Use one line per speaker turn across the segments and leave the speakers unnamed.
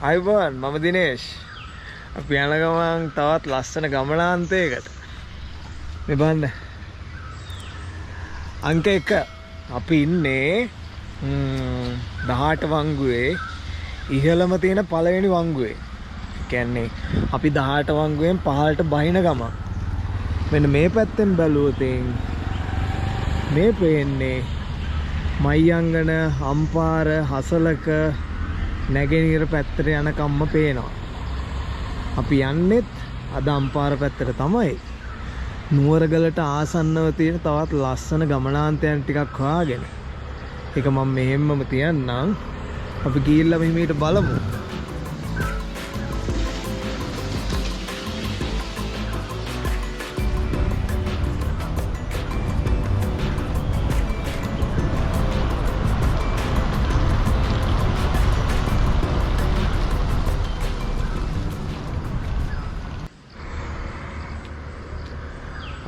අයිබෝන් මම දිනේෂ්. අපි යන ගමන් තවත් ලස්සන ගමනාන්තයකට. මේ බලන්න. අංක 1 අපි ඉන්නේ 18 වංගුවේ ඉහළම තියෙන පළවෙනි වංගුවේ. කියන්නේ අපි 18 වංගුවෙන් පහළට බහින ගමන්. මෙන්න මේ පැත්තෙන් බැලුවොත් මේ පේන්නේ මයංගන අම්පාර හසලක නැගෙනහිර පැත්තට යන කම්ම පේනවා. අපි යන්නෙත් අද අම්පාර පැත්තට තමයි. නුවරගලට ආසන්නව තියෙන තවත් ලස්සන ගමනාන්තයන් ටිකක් හොයාගෙන. ඒක මම මෙහෙම්මම තියන්නම්. අපි ගිහිල්ලා මෙහිමීට බලමු.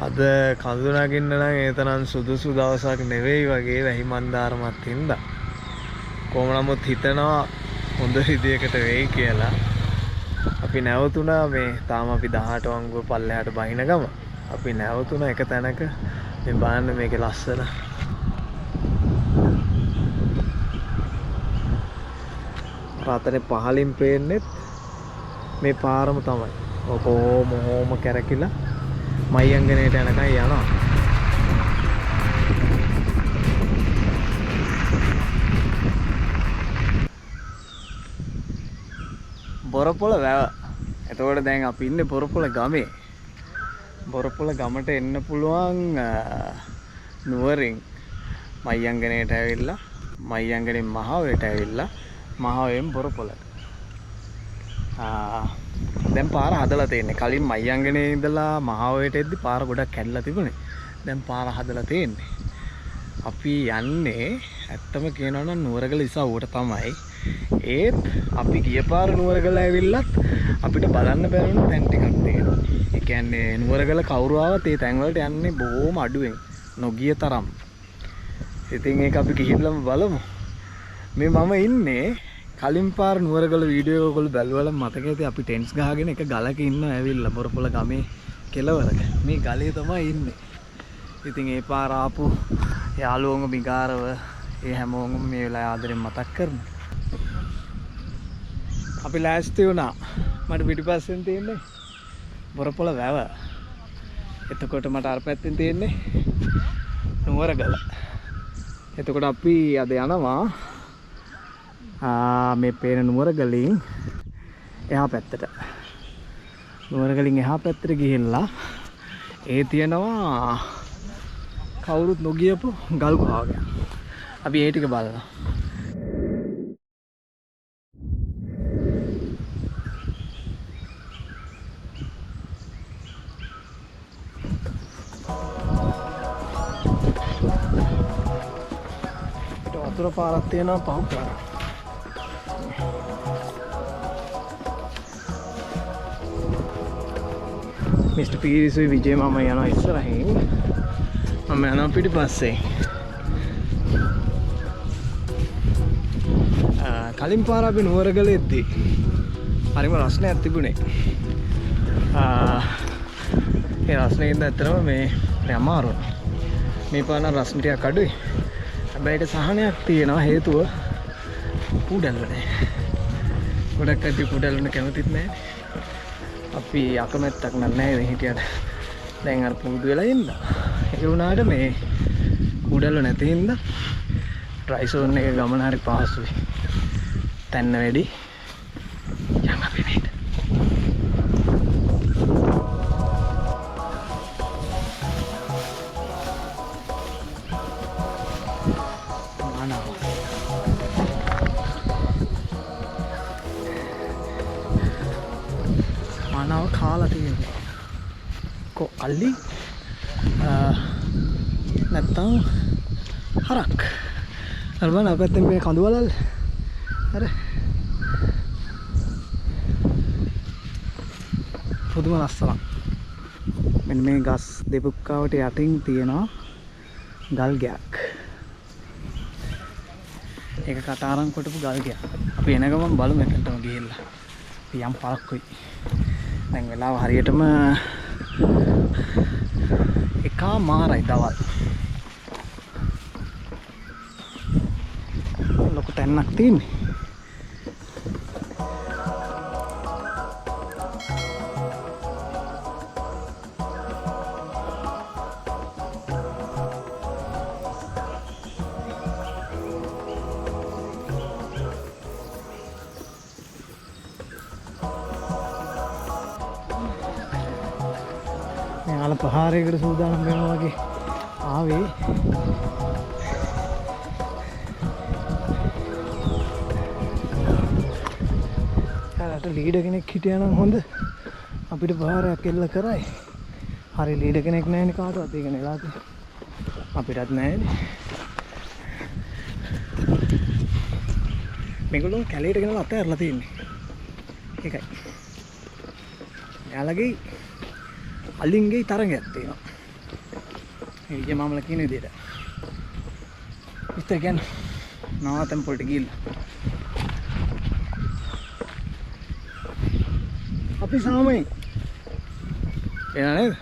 අද කඳු නගින්න නම් ඒ තරම් සුදුසු දවසක් නෙවෙයි වගේ වැහි මන්දාරමත් හින්දා. කොහොම නමුත් හිතනවා හොඳ විදියකට වෙයි කියලා. අපි නැවතුණා මේ තාම අපි 18 වංගුව පල්ලෙහාට බහින ගම. අපි නැවතුණා එක තැනක මේ බලන්න මේකේ ලස්සන. රාත්‍රියේ පහලින් පේන්නේ මේ පාරම තමයි. කොහොම කැරකිලා මයංගනයට යනකම් යනවා. බොරපොළ වැව. එතකොට දැන් අපි ඉන්නේ බොරපොළ ගමේ. බොරපොළ ගමට එන්න පුළුවන් නුවරින් මයංගනයට ඇවිල්ලා මයංගනෙන් මහාවයට ඇවිල්ලා මහාවෙන් බොරපොළට. දැන් පාර හදලා තියෙන්නේ. කලින් මයංගනේ ඉඳලා මහාවයට එද්දි පාර ගොඩක් කැඩලා තිබුණේ. දැන් පාර හදලා තියෙන්නේ. අපි යන්නේ ඇත්තම කියනවා නම් නුවරගල ඉසව්වට තමයි. ඒත් අපි ගිය පාර නුවරගල ඇවිල්ලත් අපිට බලන්න බැරුණු තැන් ටිකක් තියෙනවා. ඒ කියන්නේ නුවරගල කවුරු ආවත් ඒ තැන් වලට යන්නේ බොහොම අඩුවෙන්. නොගිය තරම්. ඉතින් ඒක අපි ගිහිල්ලාම බලමු. මේ මම ඉන්නේ කලින් පාර නුවරගල වීඩියෝ ඔයගොල්ලෝ බැලුවල මතක ඇති අපි ටෙන්ට්ස් ගහගෙන එක ගලක ඉන්නවා ඇවිල්ලා බොරපොළ ගමේ කෙළවරක. මේ ගලේ තමයි ඉන්නේ. ඉතින් ඒ පාර ආපු යාළුවෝම මිගාරව ඒ හැමෝම මේ වෙලාව ආදරෙන් මතක් කරමු. අපි ලෑස්ති වුණා. මට පිටිපස්සෙන් තියෙන්නේ බොරපොළ වැව. එතකොට මට අර පැත්තෙන් තියෙන්නේ නුවරගල. එතකොට අපි අද යනවා මේ පේන නුවරගලින් එහා පැත්තට. නුවරගලින් එහා පැත්තට ගිහිල්ලා ඒ තියෙනවා කවුරුත් නොගියපු ගල් ගුහාවක්. අපි ඒ ටික බලනවා. වතුර පාරක් තියෙනවා පහු පාරක්. මිස්ටර් පීරිසුයි විජේ මම යනවා ඉස්සරහින්. මම යනවා පිටිපස්සේ. කලින් පාර අපි නුවරගල එද්දී හරිම රස්නයක් තිබුණේ. ඒ රස්නේ ඉඳන් ඇත්තටම මේ අමාරුයි. මේ පාන රස්න ටිකක් අඩුයි. හැබැයි ඒක සහනයක් තියෙනවා හේතුව කුඩල්ල නැහැ. ගොඩක් කටි කුඩල්ලන කැමතිත් නැහැ. අපි අකමැත්තක් නැහැ මේ හිටියට. දැන් අර පුරුදු වෙලා ඉන්න. ඒ වුණාට මේ කුඩල්ල නැති හින්දා ට්‍රයි සෝන් එකේ ගමන හරි පහසුයි. තැන්න වැඩි. යන්න අපි මේක. මානව කාලා තියෙනවා. අල්ලි නැත්තම් හරක්. අර බලන්න අපැත්තෙන් මේ කඳු වලල්. අර පුදුම ලස්සනක්. මෙන්න මේ ගස් දෙපුක්කාවට යටින් තියෙනවා ගල් ගයක්. ඒක කටාරම් කොටපු ගල් ගයක්. අපි අපි එන ගමන් බලමු මෙතනටම ගිහිල්ලා. අපි යම් පාරක්කුයි. දැන් වෙලාව හරියටම 1:00 දවල්. ලොකු තැන්නක් තියෙන්නේ. යාල ප්‍රහාරයකට සූදානම් වෙනවා වගේ ආවේ. යාලට ලීඩ කෙනෙක් හිටියා නම් හොඳ අපිට ප්‍රහාරයක් එල්ල කරයි. හරි ලීඩ කෙනෙක් නැහැනේ කාටවත් ඒක නෙලාද අපිටත් නැහැනේ. මේගොල්ලෝ කැලේට ගෙනලා අතහැරලා තියෙන්නේ. ඒකයි. යාලගේ අලින්ගේ තරගයක් තියෙනවා. ඒ විදිහ මමලා කියන විදිහට. ඉතින් කියන්නේ නාතම් පොල්ට ගිහිල්ලා. අපි සාමයි. එනවා නේද?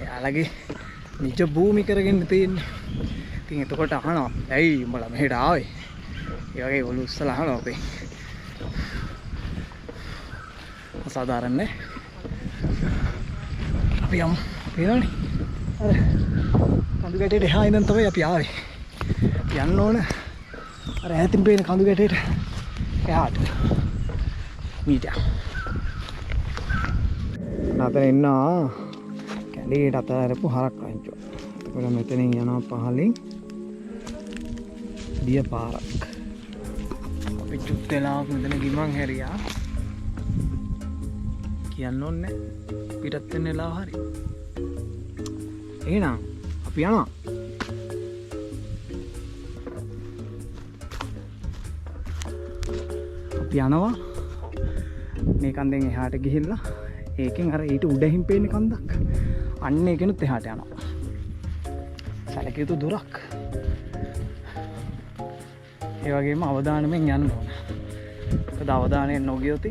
යාලගේ නිජ භූමි කරගෙන තියෙන්නේ. ඉතින් එතකොට අහනවා ඇයි උඹලා මෙහෙට ආවේ? ඒ වගේ ඔලු උස්සලා අහනවා අපේ. අසාධාරණ නේ. අපි යමු. පේනවනේ. අර කඳු ගැටේට එහා ඉඳන් තමයි අපි ආවේ. යන්න ඕන. අර ඈතින් පේන කඳු ගැටේට එහාට. මීටර්. නැතර ඉන්නවා කැලේට අතරපු හරක් රංචුව. එතකොට මෙතනින් යනවා පහලින් දිය පාරක්. අපි චුත් වෙලාවක මෙතන ගිමන් හැරියා. කියන්න ඕනේ පිටත් වෙන්න වෙලාව හරි. එහෙනම් අපි යනවා. අපි යනවා මේ කන්දෙන් එහාට ගිහිල්ලා ඒකෙන් අර ඊට උඩින් පේන කන්දක්. අන්න ඒකෙනුත් එහාට යනවා. සැලකිය යුතු දුරක්. ඒ වගේම අවදානමෙන් යන්න ඕන. මොකද අවදානයෙන් නොගියොත්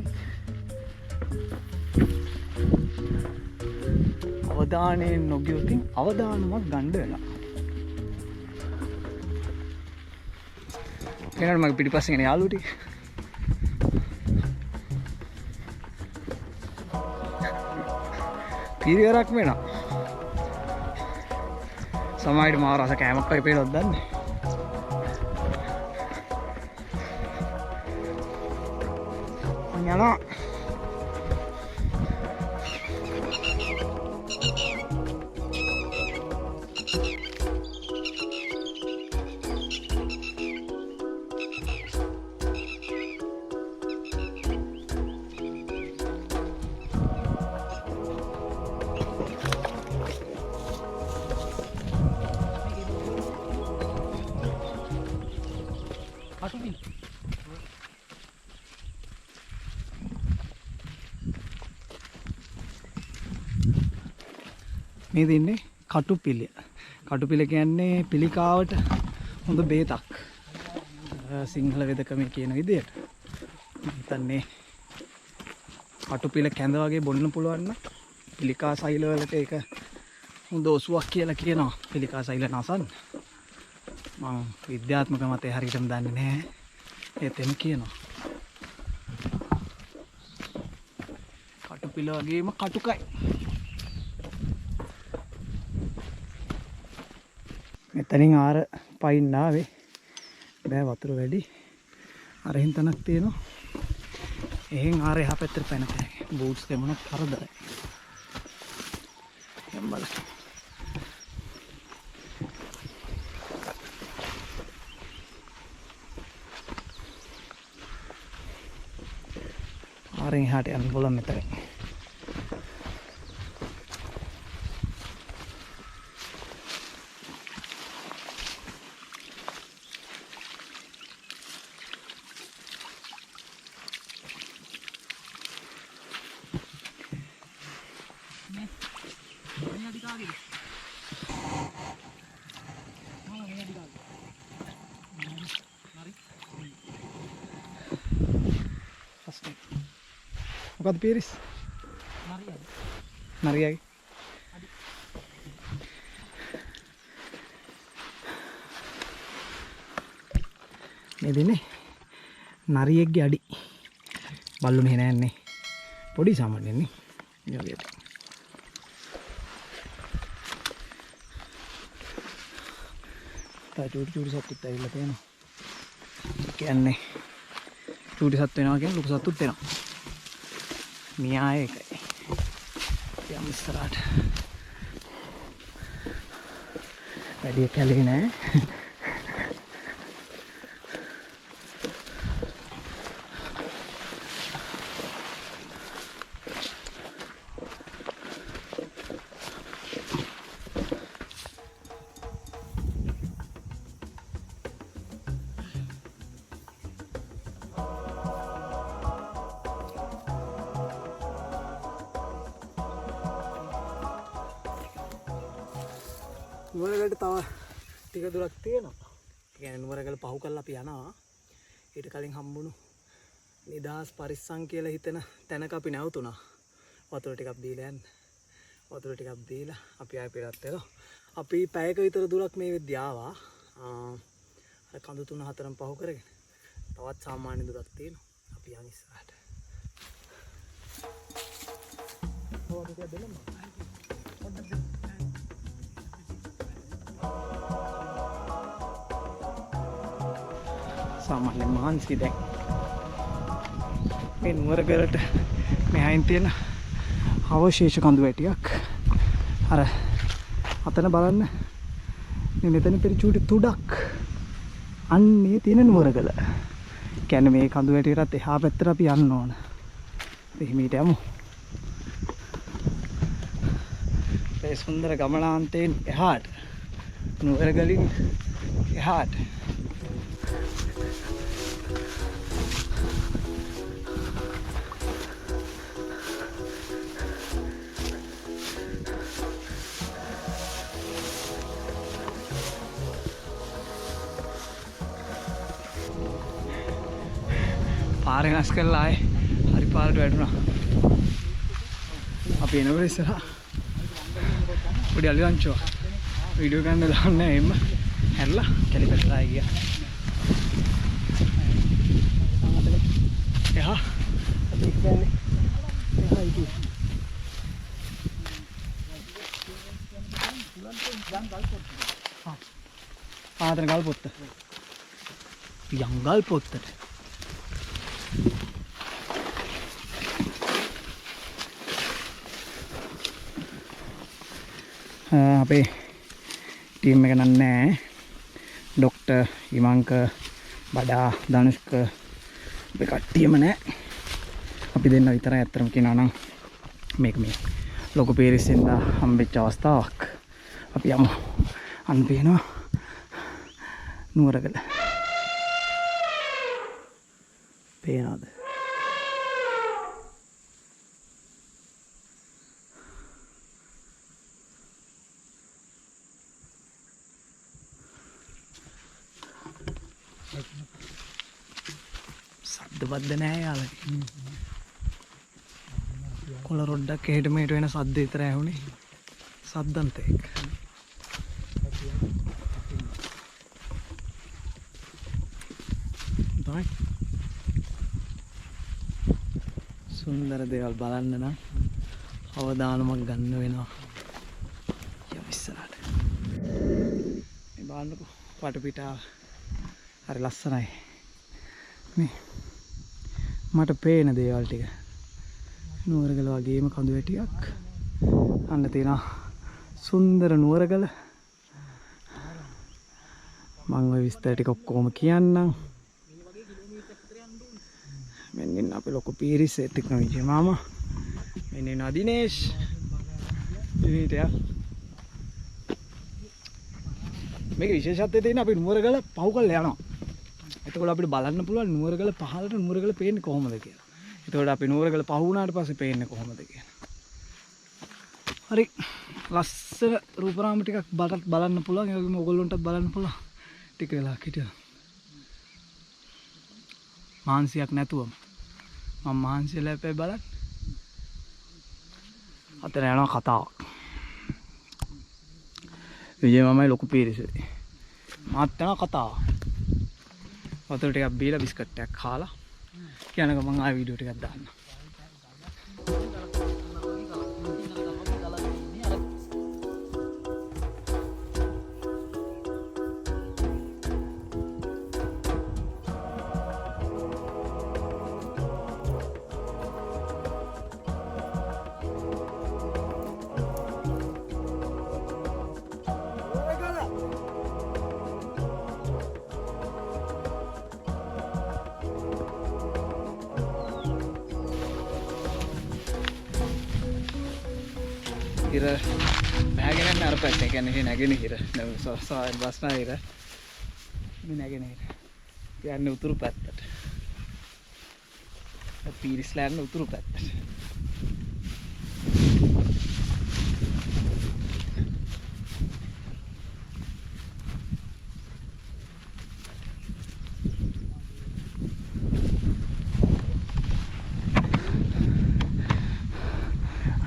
අවදානයෙන් නොගියොත් අවදානමක් ගන්න වෙනවා. එනකොට මගේ පිටිපස්සෙන් එන යාළුවෝ ටික පීරියරක් වෙනවා. සමහරවිට මාව රස කෑමක් වගේ පේනවද දන්නේ. යනවා. මේ දෙන්නේ කටුපිලිය. කටුපිලිය කියන්නේ පිළිකාවට හොඳ බේතක්. සිංහල වෙදකමේ කියන විදිහට. හිතන්නේ කටුපිල කැඳ වගේ බොන්න පුළුවන් නම් පිළිකා සෛල වලට ඒක හොඳ ඔසුවක් කියලා කියනවා. පිළිකා සෛල නසන්න. මම විද්‍යාත්මක මතය හරියටම දන්නේ නැහැ. ඒත් එම කියනවා. කටුපිල වගේම කටුකයි. මෙතනින් ආර පයින් ආවේ. බෑ වතුර වැඩි. අර හින් තනක් තියෙනවා. එහෙන් ආර එහා පැත්තට පැන තැන. බූට්ස් දෙමුණක් හරදරයි. දැන් බලන්න. ආරෙන් එහාට යන්න බලන්න මෙතන. මොකද්ද පීරිස්? නරියයි. මේ දෙන්නේ නරියෙක්ගේ අඩි. බල්ලු මෙහෙ නෑන්නේ. පොඩි සාමාන්‍යනේ. යවියට. තා චූටි සත්තුත් ඇවිල්ලා තියෙනවා. කියන්නේ චූටි සත්තු වෙනවා කියන්නේ ලොකු සත්තුත් වෙනවා. මියා එකයි. යම් ඉස්සරහට. වැඩි කැලේ නෑ. නුවරගලට තව ටික දුරක් තියෙනවා. ඒ කියන්නේ නුවරගල පහු කරලා අපි යනවා. ඊට කලින් හම්බුණු නිදහස් පරිස්සම් කියලා හිතන තැනක අපි නැවතුණා. වතුර ටිකක් දීලා යන්න. වතුර ටිකක් දීලා අපි ආයෙ පෙරත් වෙලා. අපි පැයක විතර දුරක් මේ වෙද්දී ආවා. අර කඳු 3-4න් පහු කරගෙන. තවත් සාමාන්‍ය දුරක් තියෙනවා. අපි යන් ඉස්සරහට. ඔව් ටිකක් දෙන්න. පොඩ්ඩක් සාමාන්‍ය මහන්සි දැන් මේ නුවරගලට මෙහායින් තියෙන අවශේෂ කඳු වැටියක් අර අතන බලන්න මේ මෙතන පෙරචූටි තුඩක් අන්නේ තියෙන නුවරගල. කියන්නේ මේ කඳු වැටියටත් එහා පැත්තට අපි යන්න ඕන. එහිමීට යමු. මේ සුන්දර ගමනාන්තයෙන් එහාට නුවරගලින් එහාට පාර වෙනස් කරලා ආයේ හරි පාරට වැටුණා. අපි එනකොට ඉස්සරහා පොඩි අලිවංචෝ වීඩියෝ ගන්න දාන්නේ එම්ම හැරලා කැලිපැත්තට ආයි ගියා. එහා අපි ඉන්නේ එහා ඉති. ආතන ගල් පොත්ත. යංගල් පොත්තට. අපේ ටීම් එක නන්නේ ඩොක්ටර් ඉමංක බඩා ධනුෂ්ක අපි කට්ටියම නෑ. අපි දෙන්න විතරයි අත්‍තරම කියනවා නම් මේක මේ ලොකු පීරිස්සෙන්ද හම්බෙච්ච අවස්ථාවක්. අපි යමු. අන්න පේනවා නුවරගල. පේනවද? සද්දබද්ද නෑ යාළුවනේ. කොළ රොඩක් එහෙට මෙහෙට වෙන සද්ද විතරයි ඇහුනේ. සද්දන්ත එක්ක. තමයි. සුන්දර දේවල් බලන්න නම් අවදානමක් ගන්න වෙනවා. යම් ඉස්සරහට. මේ බලන්නකෝ වටපිටාව හරි ලස්සනයි. මේ මට පේන දේවල් ටික නුවරගල වගේම කඳු වැටියක් අන්න තියෙනවා. සුන්දර නුවරගල. මම ওই විස්තර ටික ඔක්කොම කියන්නම්. මෙන්න ඉන්න අපේ ලොකු පීරිස් ටෙක්නොලොජි මාමා. මෙන්න ඉන්න දිනේෂ්. ඉතින් මේක විශේෂත්වය තියෙන අපි නුවරගල පහු කරලා යනවා. එතකොට අපිට බලන්න පුළුවන් නුවරගල පහළට නුවරගල පේන්නේ කොහොමද කියලා. එතකොට අපි නුවරගල පහ වුණාට පස්සේ පේන්නේ කොහොමද කියලා. හරි ලස්සන රූපරාම ටිකක් බලන්න පුළුවන්. ඒ වගේම ඔයගොල්ලන්ටත් බලන්න පුළුවන්. ටික වෙලාවක් හිටියොත්. මහන්සියක් නැතුවම මම මහන්සියලා අපේ බලන්න. අතන යනවා කතාවක්. විජය මාමයි ලොකු පීරිසයි. මාත් යනවා කතාවක්. වතුර ටිකක් බීලා බිස්කට් එකක් කාලා කියන ගමන් ආයෙ වීඩියෝ ටිකක් දාන්න. ඉර බෑගෙන යන අර පැත්තේ කියන්නේ නැගෙන හිර බස්නා හිර මේ නැගෙන හිර යන්නේ උතුරු පැත්තට පීරිස්ලා යන උතුරු පැත්තට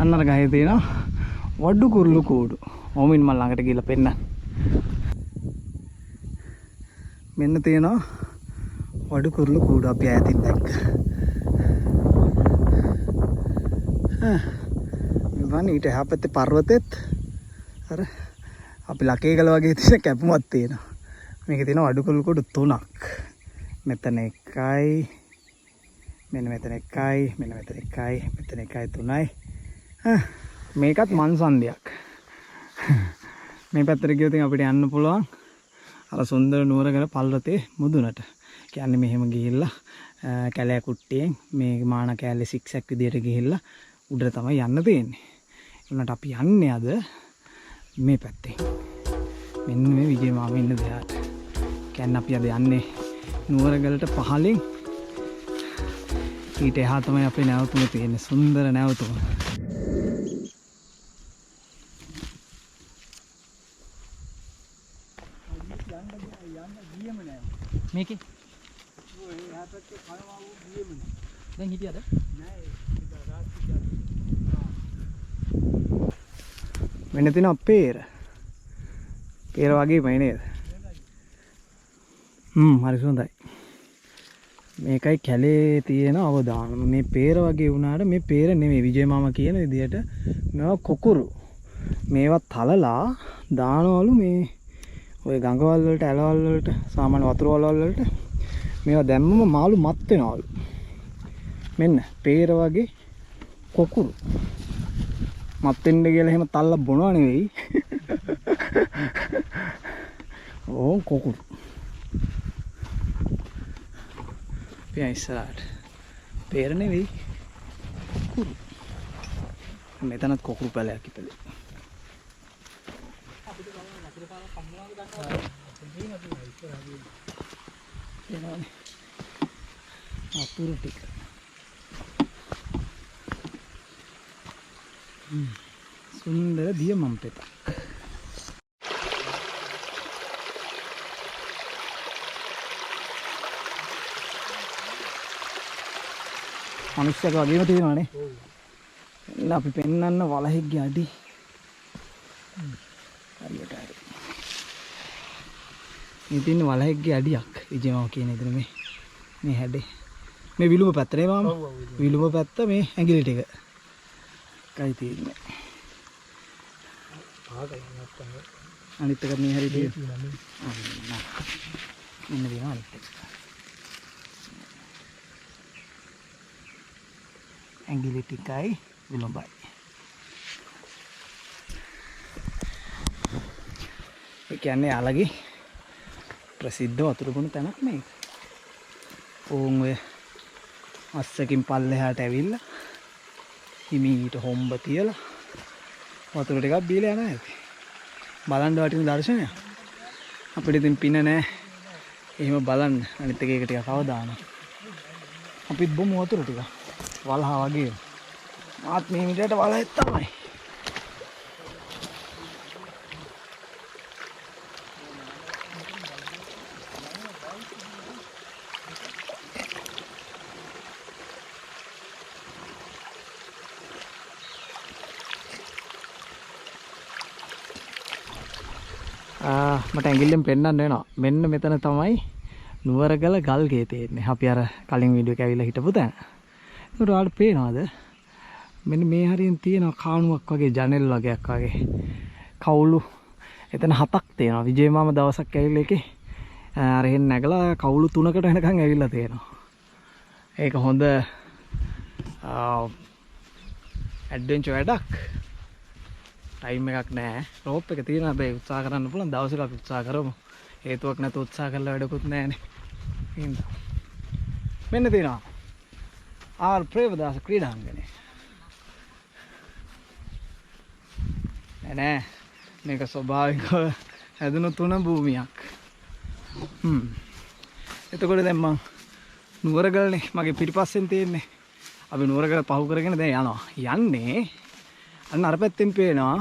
අන්නර ගහේ තියෙනවා වඩු කුරුළු කූඩු. ඕමින් මම ළඟට ගිහලා පෙන්නන්න. මෙන්න තියෙනවා වඩු කුරුළු කූඩු අපි ඈතින් දැක්ක. මේ වань ඊට එහා පැත්තේ පර්වතෙත් අර අපි ලකේගල වගේ තියෙන කැපුමක් තියෙනවා. මේකේ තියෙනවා වඩු කුරුළු කූඩු 3ක්. මෙතන එකයි මෙන්න මෙතන එකයි මෙන්න මෙතන එකයි මෙතන එකයි 3යි. මේකත් මන්සන්දියක්. මේ පැත්තට ගියොත් අපිට යන්න පුළුවන් අර සුන්දර නුවරගල පල්වතේ මුදුනට. කියන්නේ මෙහෙම ගිහිල්ලා කැලෑ කුට්ටියෙන් මේ මාන කැලේ සික්සැක් විදියට ගිහිල්ලා උඩට තමයි යන්න තියෙන්නේ. ඒකට අපි යන්නේ අද මේ පැත්තේ. මෙන්න මේ විජේ මාම ඉන්න දෙහාට. කියන්නේ අපි අද යන්නේ නුවරගලට පහලින් ඊට එහා තමයි අපේ නැවතුම තියෙන්නේ. සුන්දර නැවතුම. මේකේ ඔය එහා පැත්තේ කනවා වූ ගියෙම නෑ. දැන් හිටියද? නෑ ඒක රාත්‍රී වෙන තියෙන පේර. පේර වගේමයි නේද? හරි හොඳයි. මේකයි කැලේ තියෙන අවදානම. මේ පේර වගේ වුණාට මේ පේර නෙමෙයි විජය මාමා කියන විදිහට මේවා කොකුරු. මේවා තලලා දානවලු මේ ඔය ගඟවල් වලට ඇලවල් වලට සාමාන්‍ය වතුර වලවල් වලට මේවා දැම්මම මාළු මත් වෙනවලු. මෙන්න පේර වගේ කොකුරු. මත් වෙන්න කියලා එහෙම තල්ලා බොනවා නෙවෙයි. ඕ කොකුරු. පියා ඉස්සරහට. පේර නෙවෙයි. කොකුරු. මෙතනත් කොකුරු පැලයක් ඉපදෙයි. අතුරු ටික සුන්දර දියමම් පෙතක්. මනුස්සයෙක් වගේම තියෙනවානේ. එන්න අපි පෙන්නන්න වලහෙක්ගේ අඩි. හරියට හරි. මේ තියෙන වලහෙක්ගේ අඩියක් විජයමාව කියන ඉදිරිය මේ හැඩේ. මේ විලුඹ පැත්ත නේ මාම. විලුඹ පැත්ත මේ ඇඟිලි ටික. කයි තියෙන්නේ. අනිත් එක මේ හරිය තියෙනවා. මෙන්න දිනවා අනිත් එක. ඇඟිලි ටිකයි විලුඹයි. ඒ කියන්නේ යාළගේ ප්‍රසිද්ධ වතුරගුණ තැනක් මේක. ඕන් ඔය අස්සකින් පල්ලෙහාට ඇවිල්ලා හිමීට හොම්බ තියලා වතුර ටිකක් බීලා යනවා ඇති. බලන්න වටින දර්ශනයක්. අපිට ඉතින් පින නැහැ. එහෙම බලන්න අනිත් එක ටිකක් අවදානවා. අපිත් බොමු වතුර ටික. වලහා වගේ. මාත් මේ විදිහට වලහෙත් තමයි. මට ඇඟිල්ලෙන් පෙන්නන්න වෙනවා. මෙන්න මෙතන තමයි නුවරගල ගල්ගේ තියෙන්නේ. අපි අර කලින් වීඩියෝ එක ඇවිල්ලා හිටපු තැන. ඒකට ඔයාලට පේනවද? මෙන්න මේ හරියෙන් තියෙනවා කාණුවක් වගේ ජනෙල් වගේක් වගේ. කවුළු එතන 7ක් තියෙනවා. විජේ මාම දවසක් ඇවිල්ලා එකේ අර එහෙන් නැගලා කවුළු 3කට වෙනකන් ඇවිල්ලා තියෙනවා. ඒක හොඳ ඇඩ්වෙන්චර් වැඩක්. ටයිම් එකක් නැහැ. රෝප් එක තියෙනවා. හැබැයි උත්සාහ කරන්න පුළුවන්. දවසක අපි උත්සාහ කරමු. හේතුවක් නැතුව උත්සාහ කළා වැඩකුත් නැහැනේ. හින්දා. මෙන්න තියෙනවා. ආර් ප්‍රේමදාස ක්‍රීඩාංගණය. නෑ මේක ස්වභාවිකව හැදුණු තුන භූමියක්. එතකොට දැන් මම නුවරගලනේ මගේ පිටිපස්සෙන් තියෙන්නේ. අපි නුවරගල පහු කරගෙන දැන් යනවා. යන්නේ අන්න අර පැත්තෙන් පේනවා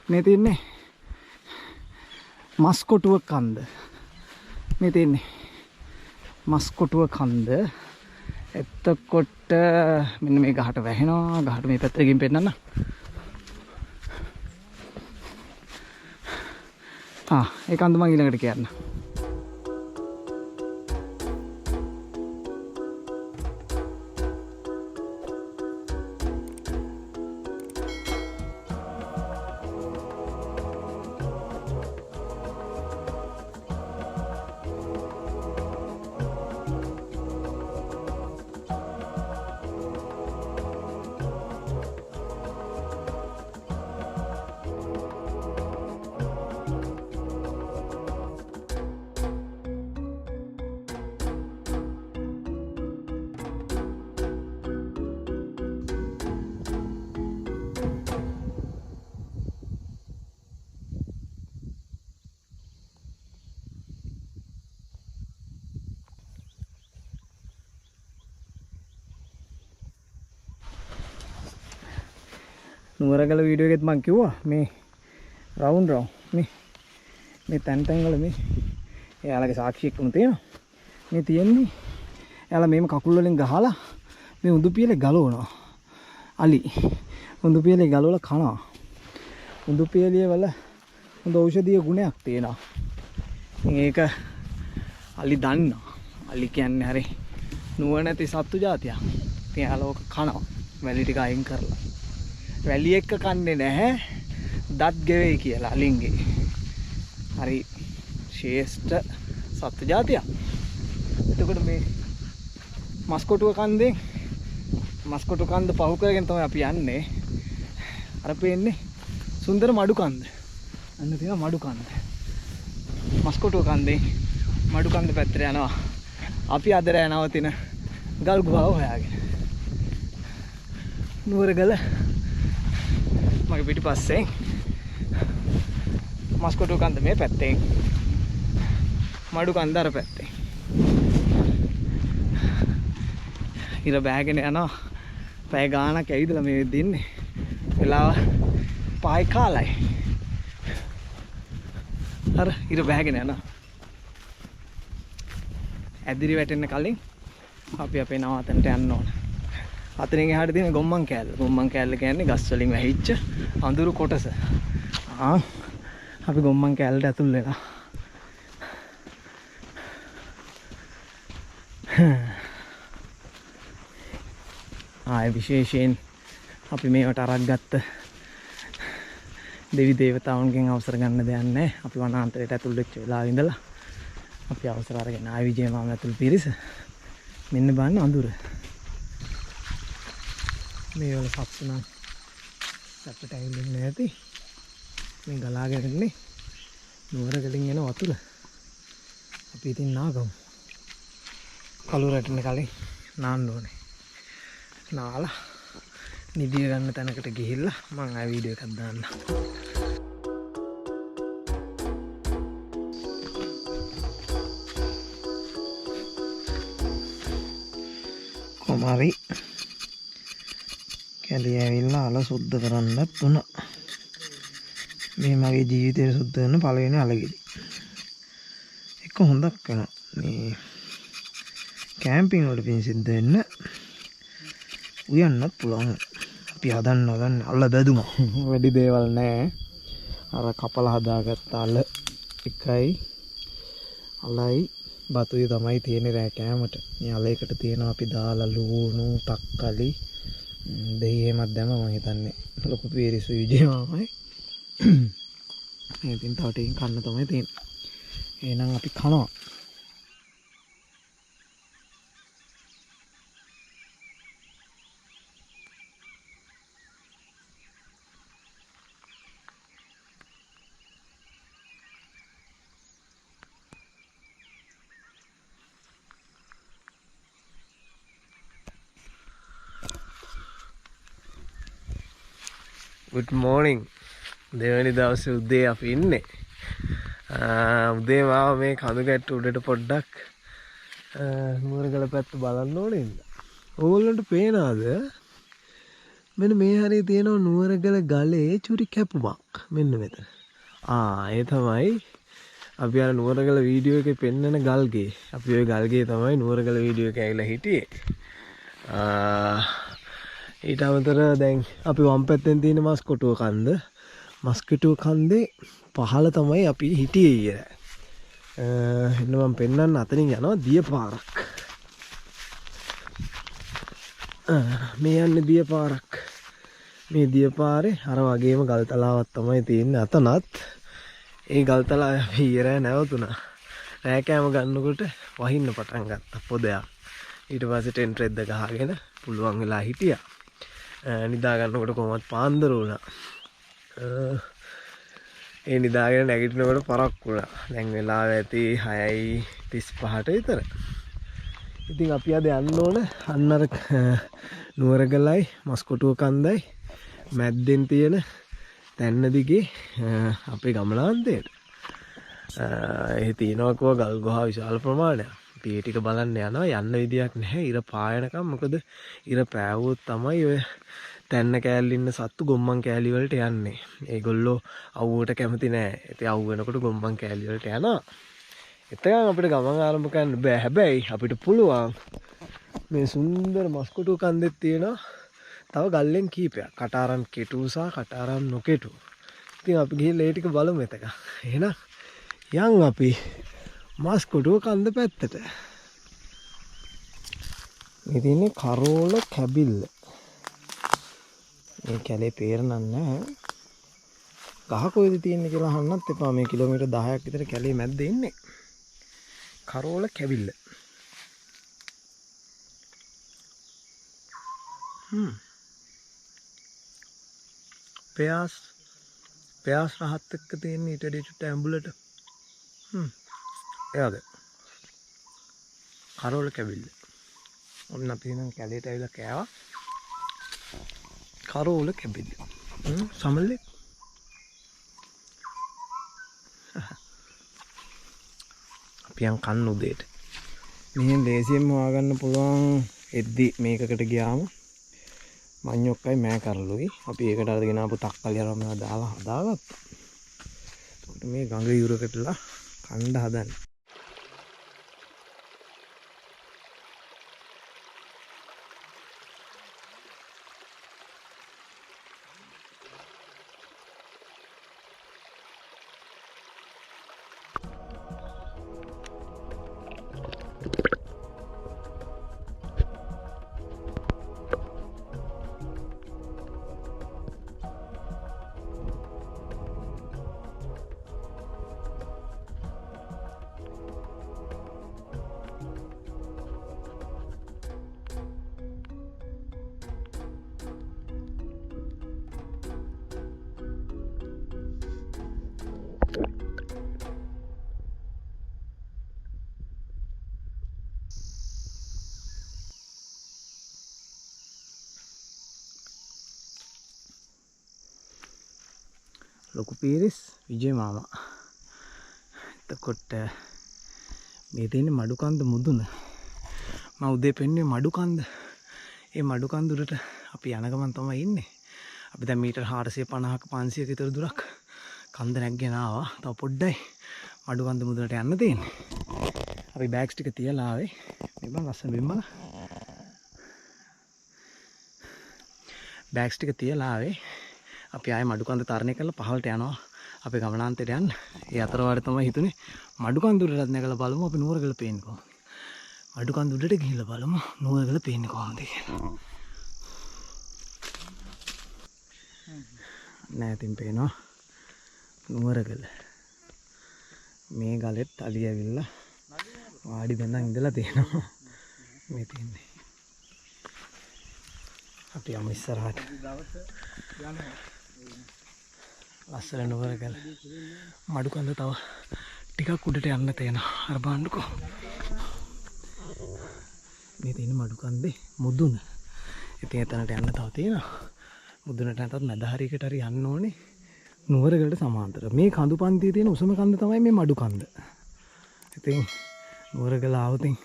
මේ තියෙන්නේ මස්කොටුව කන්ද. මේ තියෙන්නේ මස්කොටුව කන්ද. එතකොට මෙන්න මේ ගහට වැහෙනවා. ගහට මේ පැත්තට ගිහින් පෙන්නන්න. ඒ කන්ද මම ඊළඟට කියන්න. නුවරගල වීඩියෝ එකෙත් මම කිව්වා මේ රවුන්ඩ් මේ තැන් වල මේ එයාලගේ සාක්ෂියක්ම තියෙනවා. මේ තියෙන්නේ එයාලා මේම කකුල් වලින් ගහලා මේ උඳු පියලේ ගලවනවා. අලි උඳු පියලේ ගලවලා කනවා. උඳු පියලිය වල හොඳ ඖෂධීය ගුණයක් තියෙනවා. මේක අලි දන්නවා. අලි කියන්නේ හරි නුවණැති සත්තු జాතියක්. ඉතින් එයාලා ඕක කනවා. වැලි ටික අයින් කරලා. වැලි එක්ක කන්නේ නැහැ. දත් ගෙවෙයි කියලා අලින්ගේ. හරි ශ්‍රේෂ්ඨ සත්ත්ව జాතියක්. එතකොට මේ මස්කොටුව කන්දෙන් මස්කොටු කන්ද පහු කරගෙන තමයි අපි යන්නේ. අර පේන්නේ සුන්දර මඩු කන්ද. අන්න තියෙනවා මඩු කන්ද. මස්කොටුව කන්දේ මඩු කන්ද පැත්තට යනවා. අපි අද රැ නවතින ගල් ගුහාව හොයාගෙන. නුවරගල මගේ පිටිපස්සෙන් මස්කොටුව කන්ද මේ පැත්තෙන් මඩු කන්ද අර පැත්තෙන්. ඉර බෑගෙන යනවා. පැය ගාණක් ඇවිදලා මේ දෙන්නේ. වෙලාව 5යි කාලයි. අර ඉර බෑගෙන යනවා. ඇදිරි වැටෙන්න කලින් අපි අපේ නවාතනට යන්න ඕන. අතනින් එහාට තියෙන ගොම්මන් කෑල්ල. ගොම්මන් කෑල්ල කියන්නේ ගස් වලින් වැහිච්ච අඳුරු කොටස. අපි ගොම්මන් කෑල්ලට ඇතුල් වෙලා. විශේෂයෙන් අපි මේවට අරක් ගත්ත දෙවි දේවතාවුන්ගෙන් අවසර ගන්න දෙයක් නැහැ. අපි වනාන්තරයට ඇතුල් වෙච්ච වෙලාවෙ ඉඳලා අපි අවසර අරගෙන ආයි විජේ මාම ඇතුළු පිරිස. මෙන්න බලන්න අඳුර. මේ වල සත්තු නම් සැපට ඇවිල්ලා නැති. මේ ගලාගෙන ඉන්නේ නුවරගලින් එන වතුර. අපි ඉතින් නාගමු. කළු රැටෙන්න කලින් නාන්න ඕනේ. නාලා නිදිය ගන්න තැනකට ගිහිල්ලා මම ආයෙ වීඩියෝ එකක් දාන්න. කොමාරි කැලිය ඇවිල්ලා අල සුද්ධ කරන්නත් උනා. මේ මගේ ජීවිතේ සුද්ධ කරන පළවෙනි අලගෙඩි. එක හොඳක් වෙනවා. මේ කැම්පින් වල පින් සිද්ධ වෙන්න උයන්නත් පුළුවන්. අපි හදන්න අල්ල බැදුමා. වැඩි දේවල් නැහැ. අර කපලා හදාගත්ත අල එකයි අලයි බතුයි තමයි තියෙන්නේ රෑ කෑමට. මේ අලයකට තියෙනවා අපි දාලා ලුණු, තක්කලි, දෙහි එහෙමත් දැම්ම මම හිතන්නේ ලොකු පීරිසු විජේ මාමයි. මේ ඉතින් තව ටිකකින් කන්න තමයි තියෙන්නේ. එහෙනම් අපි කනවා. Good morning. දෙවැනි දවසේ උදේ අපි ඉන්නේ. උදේ මාව මේ කඳු ගැට්ට උඩට පොඩ්ඩක් නුවරගල පැත්ත බලන්න ඕනේ නේද? ඕගොල්ලන්ට පේනවද? මෙන්න මේ හරිය තියෙනවා නුවරගල ගලේ චුරි කැපුමක්. මෙන්න මෙතන. ඒ තමයි අපි අර නුවරගල වීඩියෝ එකේ පෙන්නන ගල්ගේ. අපි ওই ගල්ගේ තමයි නුවරගල වීඩියෝ එකේ ඇවිල්ලා හිටියේ. ඊට අමතර දැන් අපි වම් පැත්තෙන් තියෙන මස්කොටුව කන්ද මස්කොටුව කන්දේ පහළ තමයි අපි හිටියේ ඊයේ. එන්න මම පෙන්නන්න අතනින් යනවා දිය පාරක්. මේ යන්නේ දිය පාරක්. මේ දිය පාරේ අර වගේම ගල් තලාවක් තමයි තියෙන්නේ අතනත්. ඒ ගල් තලාව අපි ඊයේ නැවතුණා. රෑ කෑම ගන්නකොට වහින්න පටන් ගත්තා පොදයක්. ඊට පස්සේ ටෙන්ට් රෙද්ද ගහගෙන පුළුවන් වෙලා හිටියා. නිදා ගන්නකොට කොහොමවත් පාන්දර වුණා. ඒ නිදාගෙන නැගිටිනකොට පරක් වුණා. දැන් වෙලාව ඇති 6:35ට විතර. ඉතින් අපි අද යන්න ඕන අන්න අර නුවරගලයි මස්කොටුව කන්දයි මැද්දෙන් තියෙන තැන්න දිගේ අපේ ගමනාන්තයට. ඒ තියෙනවකෝ ගල් ගුහා විශාල ප්‍රමාණයක්. අපි ඒ ටික බලන්න යනවා. යන්න විදියක් නැහැ. ඉර පායනකම් මොකද ඉර පෑවුවොත් තමයි ඔය තැන්න කෑල්ල ඉන්න සත්තු ගොම්මන් කෑලි වලට යන්නේ. ඒගොල්ලෝ අවුවට කැමති නෑ. ඉතින් අවු වෙනකොට ගොම්මන් කෑලි වලට යනවා. එතකන් අපිට ගමන් ආරම්භ කරන්න බෑ. හැබැයි අපිට පුළුවන් මේ සුන්දර මස්කොටුව කන්දෙත් තියෙනවා තව ගල්ලෙන් කීපයක්. කටාරම් කෙටු සහ කටාරම් නොකෙටු. ඉතින් අපි ගිහින් ඒ ටික බලමු එතකන්. එහෙනම් යන් අපි මස්කොටුව කන්ද පැත්තට. මේ තියෙන්නේ කරෝල කැබිල්ල. මේ කැලේ පේරනන්නේ නැහැ. ගහ කොයිද තියෙන්නේ කියලා අහන්නත් එපා. මේ කිලෝමීටර් 10ක් විතර කැලේ මැද්ද ඉන්නේ. කරෝල කැබිල්ල. පෙයාස් රහත් එක්ක තියෙන ඊට වඩා චුට්ට ඇඹුලට. එයාද? කරෝල කැබිල්ල. ඔන්න අපි නම් කැලේට ඇවිල්ලා කෑවා. කරෝල කැබිල්ල. සමල්ලේ. අපි යන් කන්න උදේට. මෙහෙන් ලේසියෙන්ම හොයාගන්න පුළුවන් එද්දි මේකකට ගියාම මඤ්ඤොක්කයි මෑ කරලුයි. අපි ඒකට අරගෙන ආපු තක්කලිය අරගෙන දාලා හදාගත්තා. ඒකට මේ ගඟ යුරකටලා කන්න හදන්නේ. ලොකු පීරිස් විජේ මාමා. එතකොට මේ තියෙන්නේ මඩුකන්ද මුදුන. මම උදේ පෙන්නුවේ මඩුකන්ද. ඒ මඩුකන්ද උඩට අපි යන ගමන් තමයි ඉන්නේ. අපි දැන් මීටර් 450ක 500ක විතර දුරක් කන්ද නැගගෙන ආවා. තව පොඩ්ඩයි මඩුකන්ද මුදුනට යන්න තියෙන්නේ. අපි බෑග්ස් ටික තියලා ආවේ. මේ බං අස්සන බිම්මල. බෑග්ස් ටික තියලා ආවේ. අපි ආයේ මඩුකන්ද තරණය කරලා පහළට යනවා. අපි ගමනාන්තයට යන්න. ඒ අතර වාරේ තමයි හිතුනේ මඩුකන්දුරටත් නැගලා බලමු අපි නුවරගල පේන්නේ කොහොමද. මඩුකන්දුරට ගිහිල්ලා බලමු නුවරගල පේන්නේ කොහොමද කියලා. නැතිනම් පේනවා නුවරගල. මේ ගලෙත් අලි ඇවිල්ලා වාඩි බඳන් ඉඳලා තියෙනවා. මේ තියන්නේ. අපි යමු ඉස්සරහට. ලස්සන නුවරගල. මඩුකන්ද තව ටිකක් උඩට යන්න තියෙනවා. අර බලන්නකෝ. මේ තියෙන මඩුකන්දේ මුදුන. ඉතින් එතනට යන්න තව තියෙනවා. මුදුනට නැතත් මැද හරියකට හරි යන්න ඕනේ. නුවරගලට සමාන්තර. මේ කඳු පන්තියේ තියෙන උසම කන්ද තමයි මේ මඩුකන්ද. ඉතින් නුවරගල ආවොතින්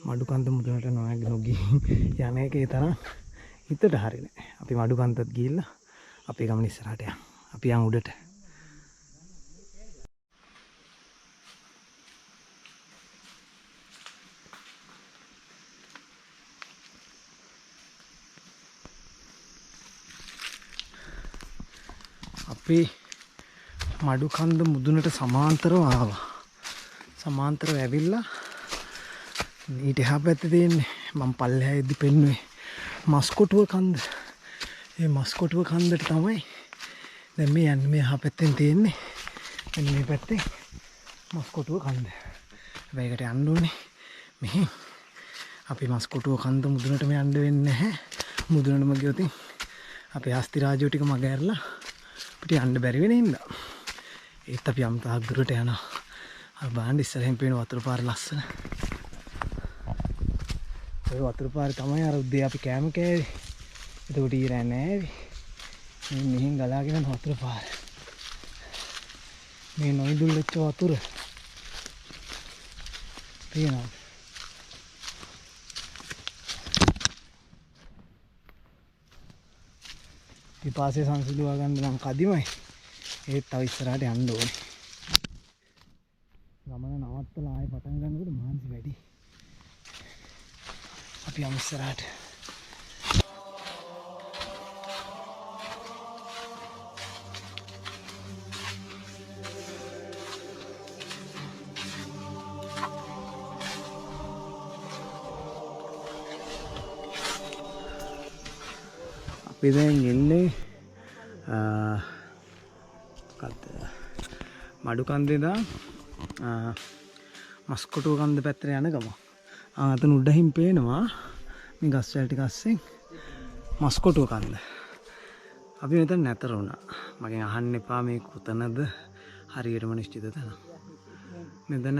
මඩුකන්ද මුදුනට නොගිහින් යන එකේ තරම් හිතට හරිනේ. අපි මඩුකන්දත් ගිහිල්ලා අපේ ගමන ඉස්සරහට යමු. අපි යන් උඩට. අපි මඩුකන්ද මුදුනට සමාන්තරව ආවා. සමාන්තරව ඇවිල්ලා ඊට එහා පැත්තේ තියෙන්නේ මම පල්ලෙහා ඉදි පෙන්නුවේ මස්කොටුව කන්ද. මේ මස්කොටුව කන්දට තමයි දැන් මේ යන්නේ. මේ එහා පැත්තෙන් තියෙන්නේ මෙන්න මේ පැත්තේ මස්කොටුව කන්ද. හැබැයි ඒකට යන්න ඕනේ මෙහෙන්. අපි මස්කොටුව කන්ද මුදුනටම යන්න වෙන්නේ නැහැ. මුදුනටම ගියොත් අපේ හස්ති රාජ්‍යෝ ටික මග ඇරලා අපිට යන්න බැරි වෙන හින්දා ඒත් අපි යම් තාක් දුරට යනවා. අර බාණ්ඩ ඉස්සරහින් පේන වතුර පාර ලස්සන. ඒ වතුර පාරේ තමයි අර උදේ අපි කෑම කෑවේ. එතකොට ඊරෑ නෑවි. මේ මෙහෙන් ගලාගෙන යන වතුර පාර. මේ නොයිදුල් වෙච්ච වතුර. පේනවා. පිපාසය සංසිඳවා ගන්න නම් කදිමයි. ඒත් තව ඉස්සරහට යන්න ඕනේ. ගමන නවත්තලා ආයෙ පටන් ගන්නකොට මහන්සි වැඩි. අපි යමු ඉස්සරහට. අපි දැන් ඉන්නේ මඩුකන්දේ ඉඳන් මස්කොටුව කන්ද පැත්තට යන ගම. අතන උඩහින් පේනවා මේ ගස් වැල් ටික අස්සෙන් මස්කොටුව කන්ද. අපි මෙතන නැතර වුණා. මගෙන් අහන්න එපා මේ කොතනද හරියටම නිශ්චිත තැන. මෙතන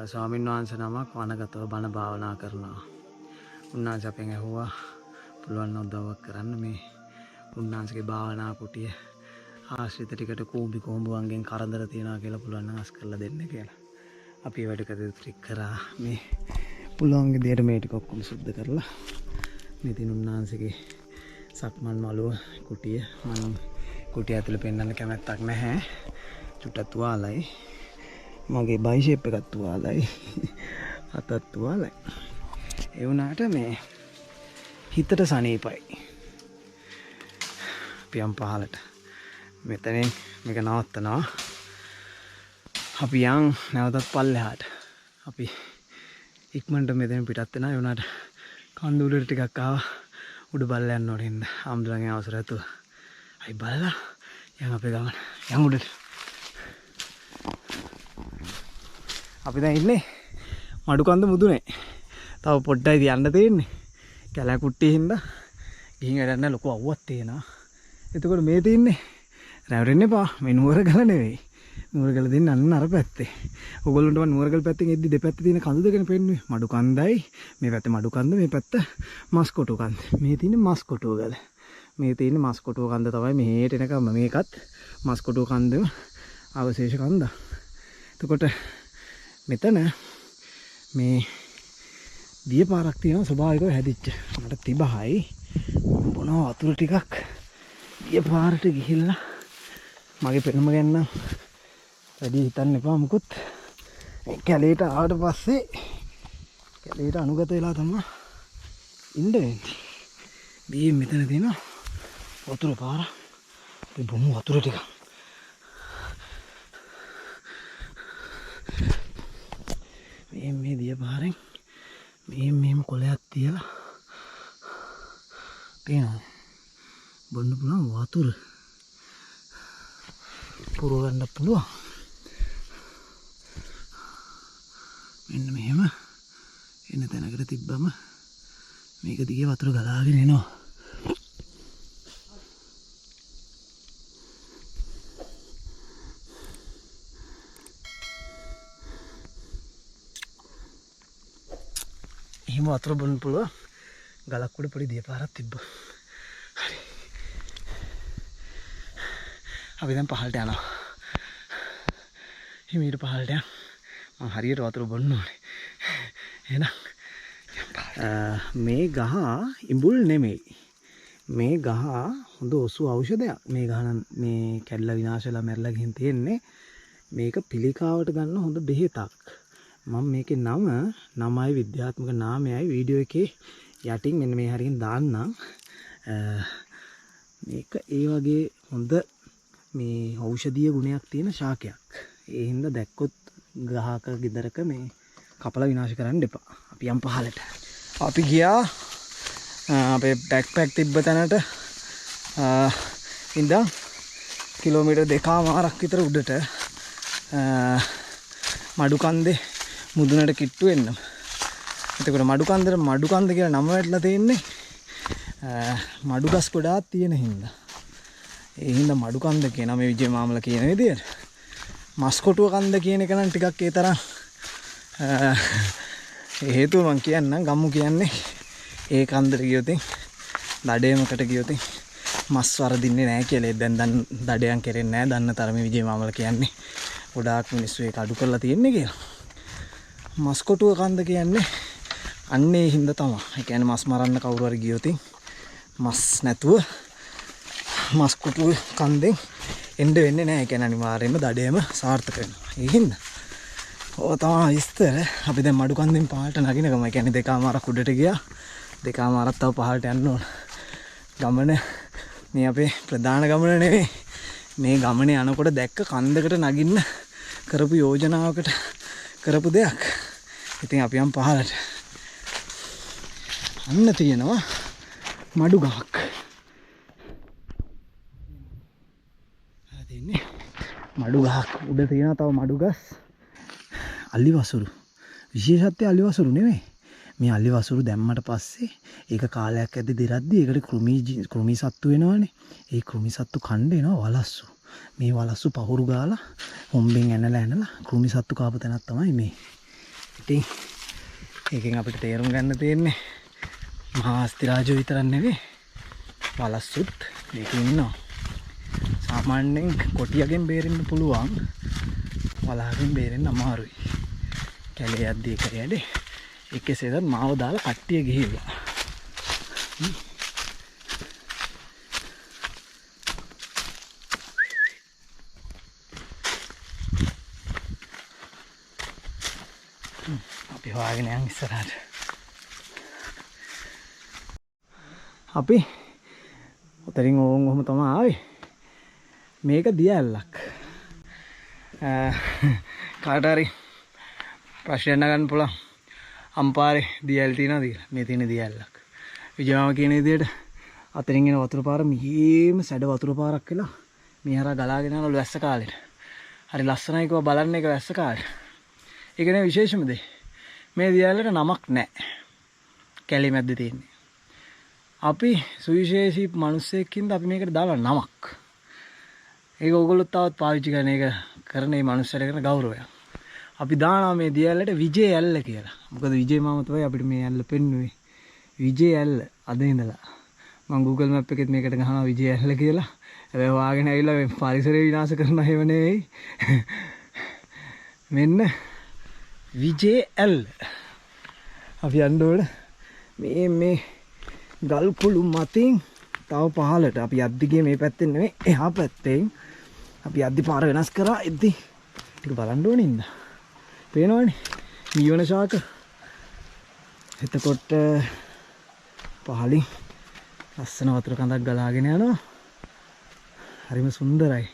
ස්වාමීන් වහන්සේ නමක් වනගතව බණ භාවනා කරනවා. උන්වහන්සේ අපෙන් ඇහුවා පුළුවන් උදව්වක් කරන්න මේ උන්වහන්සේගේ භාවනා කුටිය ආශ්‍රිත ටිකට කූඹි කොඹුවන්ගෙන් කරදර තියනවා කියලා පුළුවන් නම් අස් කරලා දෙන්න කියලා. අපි වැඩ කටයුතු ටික කරා. මේ පුළුවන් විදියට මේ ටික ඔක්කොම සුද්ධ කරලා මේ තින් උන්වහන්සේගේ සක්මන් මළුව කුටිය මම කුටිය ඇතුළේ පෙන්වන්න කැමැත්තක් නැහැ. චුට්ටක් තුවාලයි. මගේ බයිෂේප් එකක් තුවාලයි. අතත් තුවාලයි. ඒ වුණාට මේ හිතට සනීපයි. පියම් පහලට මෙතනින් මේක නවත්තනවා. අපි යන් නැවතත් පල්ලෙහාට. අපි ඉක්මනට මෙතන පිටත් වෙනවා. ඒ වුණාට කන්ද උඩට ටිකක් ආවා. උඩ බලලා යන්න ඕනේ නේද? ආම්දුරන්ගේ අවසර ඇතුව. අයි බලලා යන් අපේ ගමන. යන් උඩට. අපි දැන් ඉන්නේ මඩුකන්ද මුදුනේ. තව පොඩ්ඩයි යන්න තියෙන්නේ. කැලෑ කුට්ටියේ හින්දා ගිහින් වැඩන්න ලොකු අවුවක් තියෙනවා. එතකොට මේ තින්නේ රැවරෙන්න එපා. මේ නුවරගල නෙවෙයි. නුවරගල දෙන්න අන්න අර පැත්තේ. ඔයගොල්ලන්ට මම නුවරගල පැත්තෙන් එද්දි දෙපැත්තේ තියෙන කඳු දෙකනේ පෙන්නුවේ. මඩුකන්දයි මේ පැත්තේ මඩුකන්ද මේ පැත්ත මස්කොටුව කන්ද. මේ තියෙන්නේ මස්කොටුව ගල. මේ තියෙන්නේ මස්කොටුව කන්ද තමයි මෙහෙට එනකම් මේකත් මස්කොටුව කන්දම අවශේෂ කන්ද. එතකොට මෙතන මේ දිය පාරක් තියෙනවා ස්වභාවිකව හැදිච්ච. මට තිබහයි මොනවා වතුර ටිකක් දිය පාරට ගිහිල්ලා මගේ පෙනුම ගැන වැඩි හිතන්න එපා මොකුත්. කැලේට ආවට පස්සේ කැලේට අනුගත වෙලා තමයි ඉන්න වෙන්නේ. මේ මෙතන තියෙන වතුර පාර අපි බොමු වතුර ටික. මේ දිය පාරෙන් මෙහෙම කොලයක් තියලා පේනවා. බොන්න පුළුවන් වතුර. පුරව ගන්න පුළුවන්. මෙන්න මෙහෙම එන තැනකට තිබ්බම මේක දිගේ වතුර ගලාගෙන එනවා. එහෙම වතුර බොන්න පුළුවන් ගලක් උඩ පොඩි දියපාරක් තිබ්බා. හරි. අපි දැන් පහළට යනවා. හිමීට පහළට යන්න. මම හරියට වතුර බොන්න ඕනේ. එහෙනම් මේ ගහ ඉඹුල් නෙමෙයි. මේ ගහ හොඳ ඔසු ඖෂධයක්. මේ ගහ නම් මේ කැඩලා විනාශ වෙලා මැරලා ගිහින් තියෙන්නේ. මේක පිළිකාවට ගන්න හොඳ බෙහෙතක්. මම මේකේ නමයි විද්‍යාත්මක නාමයයි වීඩියෝ එකේ යටින් මෙන්න මේ හරියෙන් දාන්නම්. මේක ඒ වගේ හොඳ මේ ඖෂධීය ගුණයක් තියෙන ශාකයක්. ඒ හින්දා දැක්කොත් ගහක ගෙදරක මේ කපලා විනාශ කරන්න එපා. අපි යම් පහලට. අපි ගියා අපේ බෑක්පැක් තිබ්බ තැනට ඉඳන් කිලෝමීටර් 2කමාරක් විතර උඩට මඩුකන්දේ මුදුනට කිට්ටු වෙන්න. එතකොට මඩුකන්ද කියලා නම වැටලා තියෙන්නේ මඩුගස් ගොඩාක් තියෙන හින්දා. ඒ හින්දා මඩුකන්ද කියන මේ විජය මාමල කියන විදියට. මස්කොටුව කන්ද කියන එක නම් ටිකක් ඒ තරම් හේතුව මං කියන්නම්. ගම්මු කියන්නේ ඒ කන්දට ගියොතින් දඩේමකට ගියොතින් මස් වරදින්නේ නැහැ කියලා. දැන් දඩයන් කෙරෙන්නේ නැහැ. දන්න තරමේ විජය මාමල කියන්නේ ගොඩාක් මිනිස්සු ඒක අඩු කරලා තියෙන්නේ කියලා. මස්කොටුව කන්ද කියන්නේ අන්නේ හින්දා තමයි. ඒ කියන්නේ මස් මරන්න කවුරු හරි ගියොතින් මස් නැතුව මස්කොටුව කන්දෙන් එන්න වෙන්නේ නැහැ. ඒ කියන්නේ අනිවාර්යයෙන්ම දඩේම සාර්ථක වෙනවා. ඒ හින්දා ඕක තමයි විස්තර. අපි දැන් මඩු කන්දෙන් පහළට නගින ගම. ඒ කියන්නේ 2කමාරක් උඩට ගියා. 2කමාරක් තව පහළට යන්න ඕන. ගමන මේ අපේ ප්‍රධාන ගමන නෙවෙයි. මේ ගමනේ යනකොට දැක්ක කන්දකට නගින්න කරපු යෝජනාවකට කරපු දෙයක්. ඉතින් අපි යම් පහළට. අන්න තියෙනවා මඩු ගහක්. තියෙන්නේ මඩු ගහක්. උඩ තියෙනවා තව මඩු ගස්. අලි වසුරු. විශේෂත්වය අලි වසුරු නෙමෙයි. මේ අලි වසුරු දැම්මට පස්සේ ඒක කාලයක් ඇද්දි දිරද්දි ඒකට කෘමි සත්තු වෙනවනේ. ඒ කෘමි සත්තු කණ්ඩ එනවා වලස්සු. මේ වලස්සු පහුරු ගාලා හොම්බෙන් ඇනලා කෘමි සත්තු කාපු තැනක් තමයි මේ. ඉතින් ඒකෙන් අපිට තේරුම් ගන්න තියෙන්නේ මහා අස්තිරාජෝ විතරක් නෙවෙයි වලස්සුත් මේකේ ඉන්නවා. සාමාන්‍යයෙන් කොටියගෙන් බේරෙන්න පුළුවන්. වලහකින් බේරෙන්න අමාරුයි. කැලේ යද්දී කරේදී එකසේවත් මාව දාලා කට්ටිය ගිහිල්ලා. අපි හොයාගෙන යන් ඉස්සරහට. අපි උතරින් ඔහොම තමයි ආවේ. මේක දියැලක්. කාට හරි ප්‍රශ්නයක් නගන්න පුළුවන්. අම්පාරේ දියැල් තියනවාද කියලා. මේ තියෙන දියැලක්. විජයමාම කියන විදිහට අතරින් එන වතුර පාර මෙහෙම සැඩ වතුර පාරක් වෙලා මේ හරහා ගලාගෙන යනවලු වැස්ස කාලෙට. හරි ලස්සනයි කිව්වා බලන්න එක වැස්ස කාලේ. ඒක නේ විශේෂම දේ. මේ දියැලට නමක් නැහැ. කැලේ මැද්දේ තියෙන්නේ. අපි සුවිශේෂී මිනිස්සෙක්ින්ද අපි මේකට දාලා නමක්. ඒක ඕගොල්ලෝ තවත් පාවිච්චි කරන එක කරන මේ මිනිස්සුන්ට කරන ගෞරවයක්. අපි දානවා මේ දියැලට විජේ ඇල්ල කියලා. මොකද විජේ මාම තමයි අපිට මේ ඇල්ල පෙන්නුවේ. විජේ ඇල්ල අද ඉඳලා. මම Google Map එකෙත් මේකට ගහනවා විජේ ඇල්ල කියලා. හැබැයි වාගෙන ඇවිල්ලා මේ පරිසරය විනාශ කරන හේව නෙවෙයි. මෙන්න විජේ ඇල්ල. අපි යන්න ඕන මේ ගල් කුළු මතින් තව පහලට. අපි යද්දි ගියේ මේ පැත්තෙන් නෙවෙයි එහා පැත්තෙන්. අපි යද්දි පාර වෙනස් කරා. එද්දි ටික බලන්න ඕනේ ඉන්න. පේනවනේ මීවන ශාක. එතකොට පහලින් ලස්සන වතුර කඳක් ගලාගෙන යනවා. හරිම සුන්දරයි.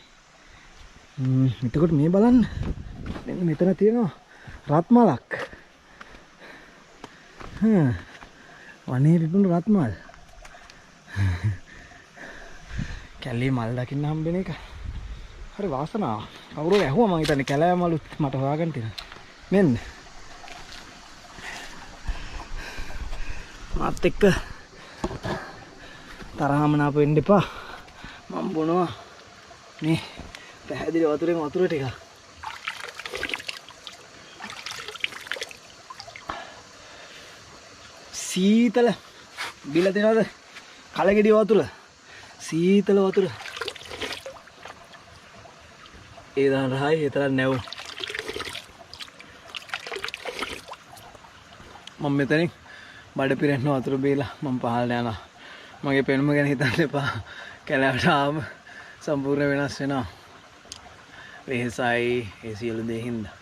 එතකොට මේ බලන්න. මෙන්න මෙතන තියෙනවා රත් මලක්. වනේ පිපුණු රත් මල්. කැලේ මල් දකින්න හම්බෙන එක හරි වාසනාවක්. කවුරුද ඇහුවා මං හිතන්නේ කැලෑ මලුත් මට හොයාගන්න තියෙනවා. මෙන්න. මාත් එක්ක තරහම නාප වෙන්න එපා. මම බොනවා මේ පැහැදිලි වතුරෙන් වතුර ටික. සීතල බිල දෙනවද? කලගෙඩි වතුර. සීතල වතුර. ඒ දාන රහයි ඒතර නැවු. මම මෙතනින් බඩ පිරෙන්න වතුර බීලා මම පහළට යනවා. මගේ පෙනුම ගැන හිතන්න එපා. කැලෑවට ආවම සම්පූර්ණ වෙනස් වෙනවා. වෙහසයි ඒ සියලු දේ හින්දා.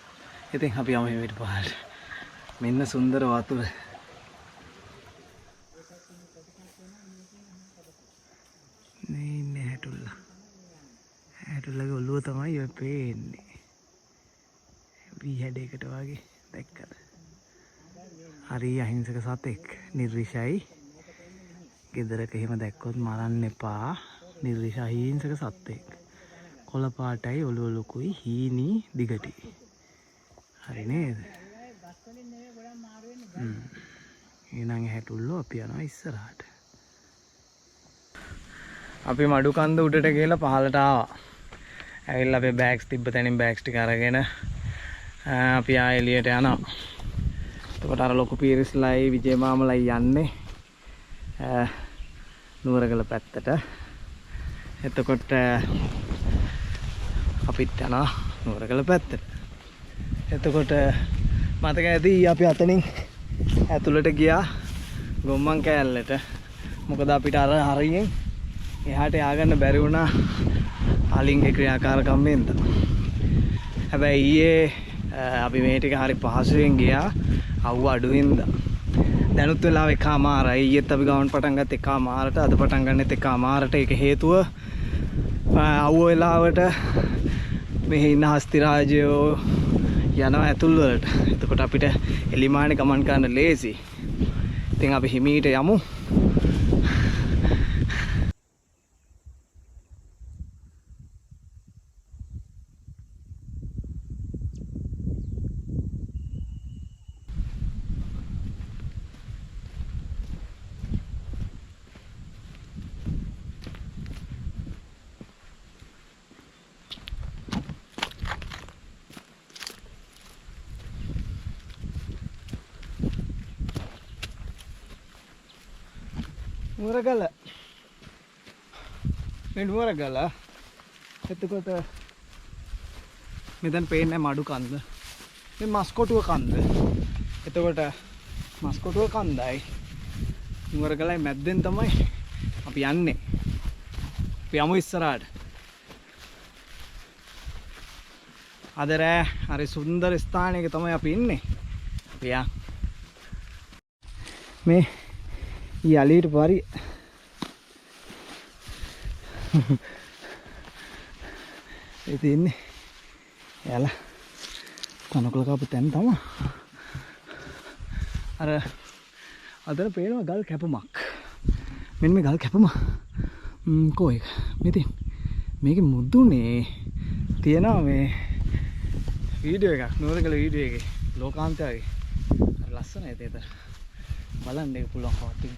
ඉතින් අපි යමු මේ පිට පහළට. මෙන්න සුන්දර වතුර. මේ ඉන්නේ හැටුල්ලා. හැටුල්ලාගේ ඔළුව තමයි ඔය පේන්නේ. වී හැඩයකට වගේ දැක්කද? හරි අහිංසක සතෙක්. නිර්විෂයි. ගෙදරක එහෙම දැක්කොත් මරන්න එපා. නිර්විෂ අහිංසක සතෙක්. කොළ පාටයි ඔළුව ලොකුයි හීනි දිගටි. හරි නේද? එහෙනම් හැටුල්ලෝ අපි යනවා ඉස්සරහට. අපි මඩු කන්ද උඩට ගිහලා පහළට ආවා. ඇවිල්ලා අපේ බෑග්ස් තිබ්බ තැනින් බෑග්ස් ටික අරගෙන අපි ආ එළියට යනවා. එතකොට අර ලොකු පීරිස්ලයි විජේ මාමලයි යන්නේ නුවරගල පැත්තට. එතකොට අපිත් යනවා නුවරගල පැත්තට. එතකොට මතක ඇති අපි අතනින් ඇතුළට ගියා ගොම්මන් කෑල්ලට. මොකද අපිට අර හරියෙන් එහාට ය아가න්න බැරි වුණා අලින්ගේ ක්‍රියාකාරකම් වෙනද. හැබැයි ඊයේ අපි මේ ටික හරි පහසුවෙන් ගියා අවුව අඩු හින්දා. දැනුත් වෙලාව එකමාරයි. ඊයේත් අපි ගමන් පටන් ගත්ත එකමාරට අද පටන් ගන්නෙත් එකමාරට. ඒක හේතුව අවුව වෙලාවට මෙහි ඉන්න හස්තිරාජයෝ යනවා ඇතුල් වලට. එතකොට අපිට එලිමානේ ගමන් කරන්න ලේසි. ඉතින් අපි හිමීට යමු. නුවරගල මේ නුවරගල. එතකොට මෙතන පේන්නේ මඩු කන්ද. මේ මස්කොටුව කන්ද. එතකොට මස්කොටුව කන්දයි නුවරගලයි මැද්දෙන් තමයි අපි යන්නේ. අපි යමු ඉස්සරහට. අද රෑ හරි සුන්දර ස්ථානයක තමයි අපි ඉන්නේ. අපි මේ යලියට පරි ඒ තියන්නේ එයාලා තනකොළ කපු තැන තමයි. අර අතන පේනවා ගල් කැපුමක්. මෙන්න මේ ගල් කැපුම කෝ එක මෙතින් මේකේ මුදුනේ තියෙනවා මේ වීඩියෝ එකක්. නුවරගල වීඩියෝ එකේ ලෝකාන්තයගේ අර ලස්සනයි ඒතර බලන්න එක පුළුවන් කවටින්.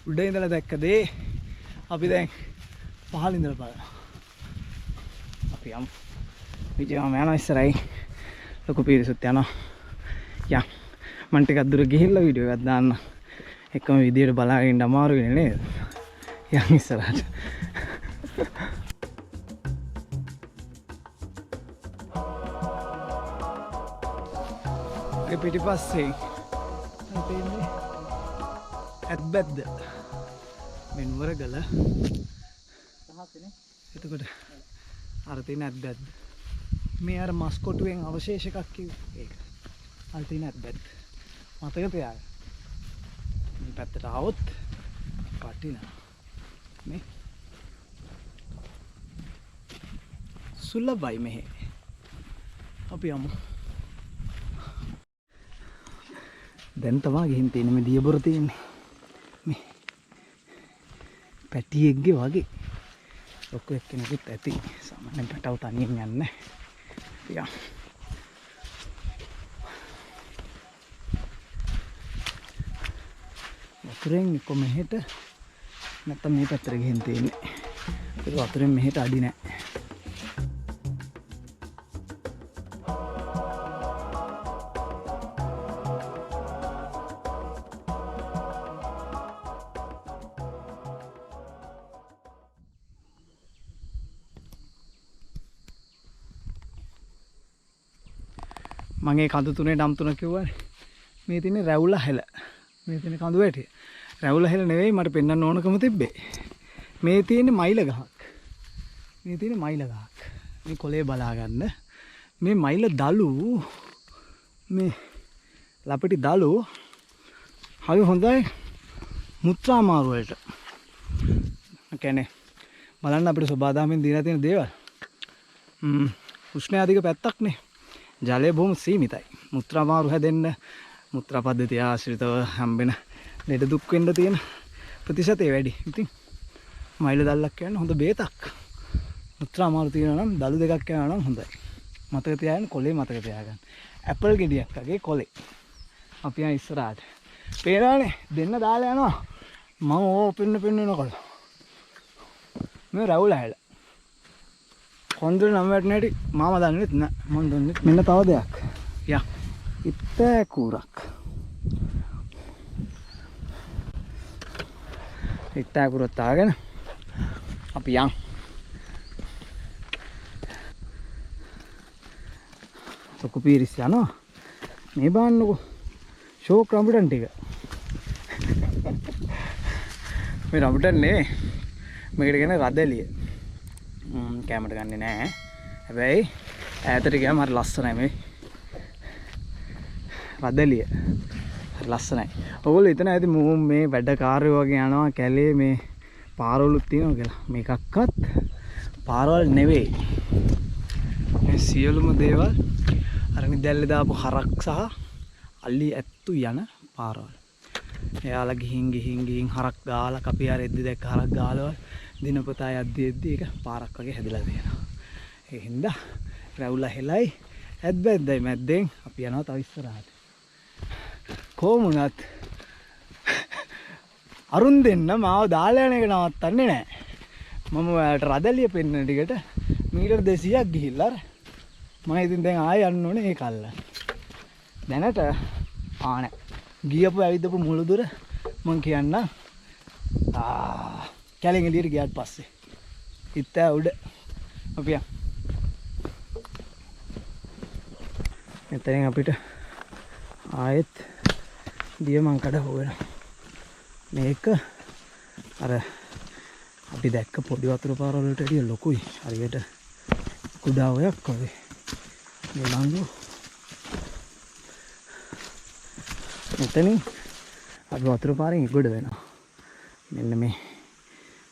උඩ ඉඳලා දැක්ක දේ අපි දැන් පහළ ඉඳලා බලනවා. අපි යමු. විජයම යනවා ඉස්සරයි. ලොකු පීරිසුත් යනවා. යම් මම ටිකක් දුර ගිහිල්ලා වීඩියෝ එකක් දාන්න. එකම විදියට බලාගෙන ඉන්න අමාරු වෙන්නේ නේද? යම් ඉස්සරහට. ඒ පිටිපස්සේ තියෙන්නේ ඇත්බැද්ද. මේ නුවරගල තහසනේ. එතකොට අර තියෙන ඇත්බැද්ද. මේ අර මස්කොටුවෙන් අවශේෂ එකක් කිව්වේ ඒක. අර තියෙන ඇත්බැද්ද. මතක තියාගන්න. මේ පැත්තට આવොත් වටිනවා. මේ සුලභයි මෙහෙ. අපි යමු. දැන් තමයි ගිහින් තියෙන්නේ මේ දියබොර තියෙන්නේ. මේ පැටියෙක්ගේ වගේ. ලොකු එක්කෙනෙකුත් ඇති. සාමාන්‍යයෙන් පැටව තනියෙන් යන්නේ නැහැ. වතුරෙන් එක්ක මෙහෙට නැත්තම් මේ පැත්තට ගිහින් තියෙන්නේ. ඒක වතුරෙන් මෙහෙට අඩි නැහැ. මගේ කඳු තුනේ නම් තුන කිව්වනේ. මේ තියෙන්නේ රැවුල හැල. මේ තියෙන කඳු වැටිය. රැවුල හැල නෙවෙයි මට පෙන්වන්න ඕනකම තිබ්බේ. මේ තියෙන්නේ මයිල ගහක්. මේ තියෙන්නේ මයිල ගහක්. මේ කොලේ බලා ගන්න. මේ මයිල දලු මේ ලපටි දලු හරි හොඳයි මුත්‍රා මාරු වලට. කියන්නේ බලන්න අපිට සබාදාමෙන් දීලා තියෙන දේවල්. උෂ්ණ අධික පැත්තක් නේ. ජලය බොහොම සීමිතයි. මුත්‍රා මාරු හැදෙන්න මුත්‍රා පද්ධතිය ආශ්‍රිතව හම්බෙන ලෙඩ දුක් වෙන්න තියෙන ප්‍රතිශතය වැඩි. ඉතින් මයිල දැල්ලක් කියන්නේ හොඳ බේතක්. මුත්‍රා මාරු තියෙනවා නම් දළු දෙකක් යනවා නම් හොඳයි. මතක තියාගන්න කොලේ මතක තියාගන්න. ඇපල් ගෙඩියක් වගේ කොලේ. අපි යන ඉස්සරහට. පේනවනේ දෙන්න දාලා යනවා. මම ඕපෙන්න පෙන්නනකොට. මේ රැවුල හැල. කොන්දර නම් වැටෙන හැටි මාම දන්නෙත් නෑ. මම දන්නේ මෙන්න තව දෙයක්. යා. ඉත්තෑකුරක්. ඉත්තෑකුරත් ආගෙන අපි යන්. ලොකු පීරිස් යනවා. මේ බලන්නකෝ. ෂෝක් රම්බුටන් ටික. මේ රම්බුටන් නේ. මේකට කියන රදලිය. කැමරට ගන්නෙ නෑ. හැබැයි ඈතට ගියාම හරි ලස්සනයි මේ. රදලිය. හරි ලස්සනයි. ඔයගොල්ලෝ හිතන ඇති මේ වැඩකාරයෝ වගේ යනවා කැලේ මේ පාරවලුත් තියෙනවා කියලා. මේකක්වත් පාරවල් නෙවෙයි. මේ සියලුම දේවල් අර නිදැල්ලේ දාපු හරක් සහ අලි ඇත්තු යන පාරවල්. එයාලා ගිහින් හරක් ගාලා අපි ආර එද්දි දැක්ක හරක් ගාලවල් දිනපතා යද්දි ඒක පාරක් වගේ හැදලා තියෙනවා. ඒ හින්දා රැවුල හෙලයි ඇද්දැද්දයි මැද්දෙන් අපි යනවා තව ඉස්සරහට. කොමුණත් අරුන් දෙන්න මාව දාලා යන එක නවත්තන්නේ නැහැ. මම ඔයාලට රදලිය පෙන්නන ටිකට මීටර් 200ක් ගිහිල්ලා අර මම ඉතින් දැන් ආයෙ යන්න ඕනේ ඒක අල්ලන්න. දැනට නෑ. ගියපු ඇවිදපු මුළු දුර මං කියන්නම් කැලෙන් එළියට ගියාට පස්සේ ඉත්තෑ උඩ අපි යන්. එතනින් අපිට ආයෙත් දියමංකඩ හොයනවා. මේක අර අපි දැක්ක පොඩි වතුර පාරවල වලට වඩා ලොකුයි. හරියට කුඩා ඔයක් වගේ. මේ ලංගු මෙතනින් අපි වතුර පාරෙන් ඉගොඩ වෙනවා. මෙන්න මේ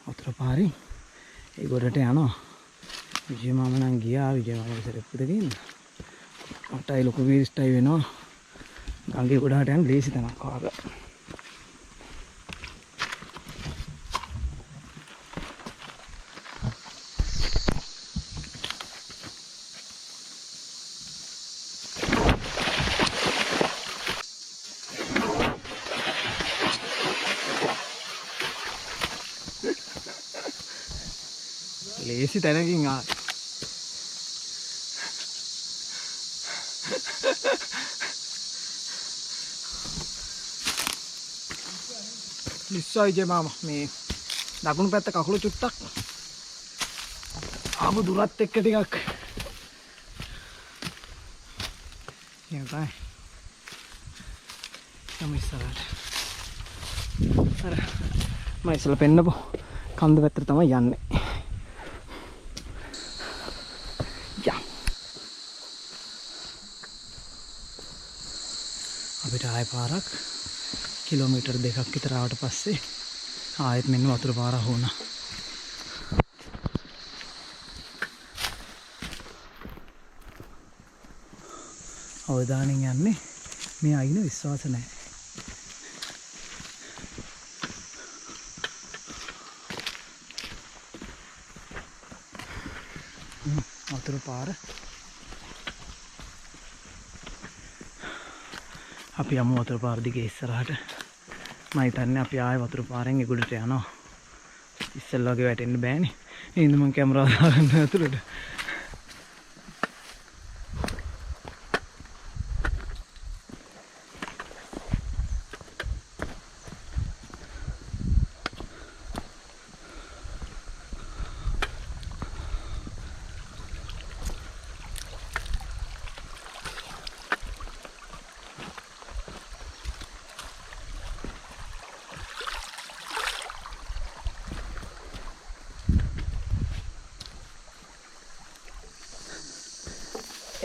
වතුර පාරෙන් ඉගොඩට යනවා. විජය මාම නම් ගියා. විජය මාමගේ සෙරෙප්පුද ගිහින් මටයි ලොකු වීරිස්ටයි වෙනවා. ගඟේ ගොඩට යන ලේසි තැනක් ආවා. ලේසි තැනකින් ආ ලිස්සයි ජේ මාමා මේ දකුණු පැත්ත කකුල චුට්ටක් ආපු දුරත් එක්ක ටිකක් යනවා. යමු ඉස්සරහට. අර මම ඉස්සලා පෙන්නපො කන්ද පැත්තට තමයි යන්නේ. අපිට ආයෙ පාරක් කිලෝමීටර් 2ක් විතර ආවට පස්සේ ආයෙත් මෙන්න වතුර පාර වුණා. අවධානයෙන් යන්නේ. මේ අයින විශ්වාස නැහැ. වතුර පාර අපි යමු වතුර පාර දිගේ ඉස්සරහට. මම හිතන්නේ අපි ආයේ වතුර පාරෙන් එගොඩට යනවා. ඉස්සෙල්ලා වගේ වැටෙන්න බෑනේ. ඒ හින්දා මම කැමරාව දාගන්න අතුරට.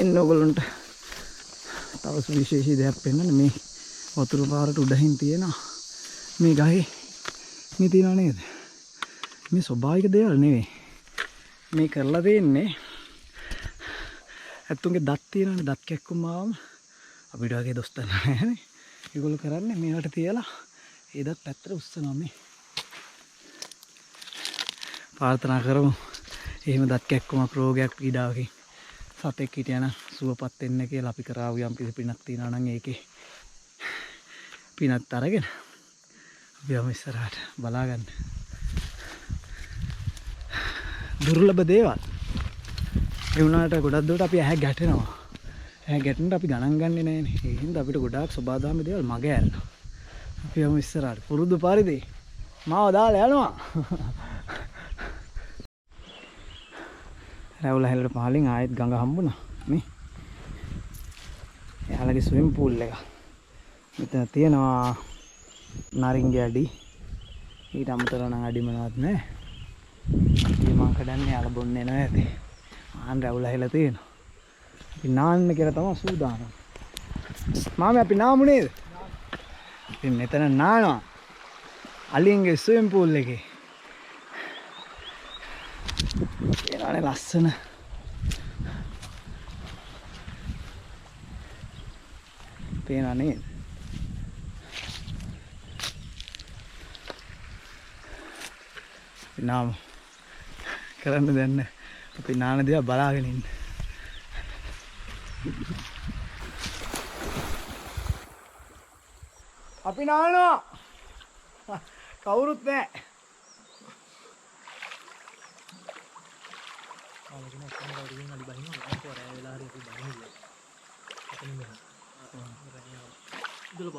එන්න ඔයගොල්ලන්ට තව සුවිශේෂී දෙයක් පෙන්වන්න. මේ වතුර පාරට උඩහින් තියෙන මේ ගහේ මේ තියනවා නේද? මේ ස්වභාවික දේවල් නෙවෙයි. මේ කරලා තියෙන්නේ ඇත්තුන්ගේ දත් තියෙනනේ, දත් කැක්කුම් ආවම අපිට වගේ දොස් තන නැහැනේ. ඒගොල්ලෝ කරන්නේ මේවට තියලා ඒ දත් පැත්තට උස්සනවා. මේ ප්‍රාර්ථනා කරමු එහෙම දත් කැක්කුමක් රෝගයක් පීඩාවකින් සතෙක් හිටියනම් සුවපත් වෙන්න කියලා. අපි කරාවු යම් කිසි පිනක් තියනවා නම් ඒකේ පිනත් අරගෙන අපි යමු ඉස්සරහට බලාගන්න. දුර්ලභ දේවල් ඒ වුණාට ගොඩක් දුරට අපි ඇහැ ගැටෙනවා. ඇහැ ගැටෙනට අපි ගණන් ගන්නේ නැහැනේ. ඒ හින්දා අපිට ගොඩාක් සබාදාම දේවල් මග ඇරෙනවා. අපි යමු ඉස්සරහට පුරුදු පරිදි මාව දාලා යනවා. රැවුල හැලට පහලින් ආයෙත් ගඟ හම්බුණා. මේ එයාලගේ ස්විම් පූල් එක. මෙතන තියෙනවා නරින්ගේ අඩි. ඊට අමතරව නම් අඩි මොනවත් නැහැ. ඉතින් මං කඩන්නේ යාළ බොන්නේ නැහැ. ආන් රැවුල හැල තියෙනවා. අපි නාන්න කියලා තමයි සූදානම්. මාමේ අපි නාමු නේද? ඉතින් මෙතන නානවා. අලින්ගේ ස්විම් පූල් එකේ. ඒනනේ ලස්සන. පේනා නේද? නාම කරන්න දෙන්න. අපි නාන දේවල් බලාගෙන ඉන්න. අපි නානවා. කවුරුත් නැහැ.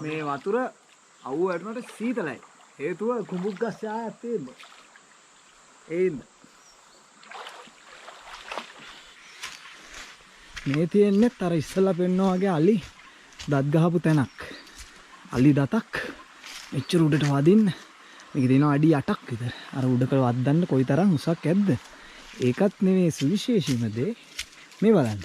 මේ වතුර අවුව වැටුණාට සීතලයි. හේතුව කුඹුක් ගස් ඡායක් තියෙන්නේ. ඒින්ද මේ තියෙන්නේ අර ඉස්සලා පෙන්නවා වගේ අලි දත් ගහපු තැනක්. අලි දතක් මෙච්චර උඩට වදින්න. මේක දෙනවා අඩි 8ක් විතර. අර උඩට වද්දන්න කොයිතරම් උසක් ඇද්ද? ඒකත් නෙමෙයි සුවිශේෂීම දේ. මේ බලන්න.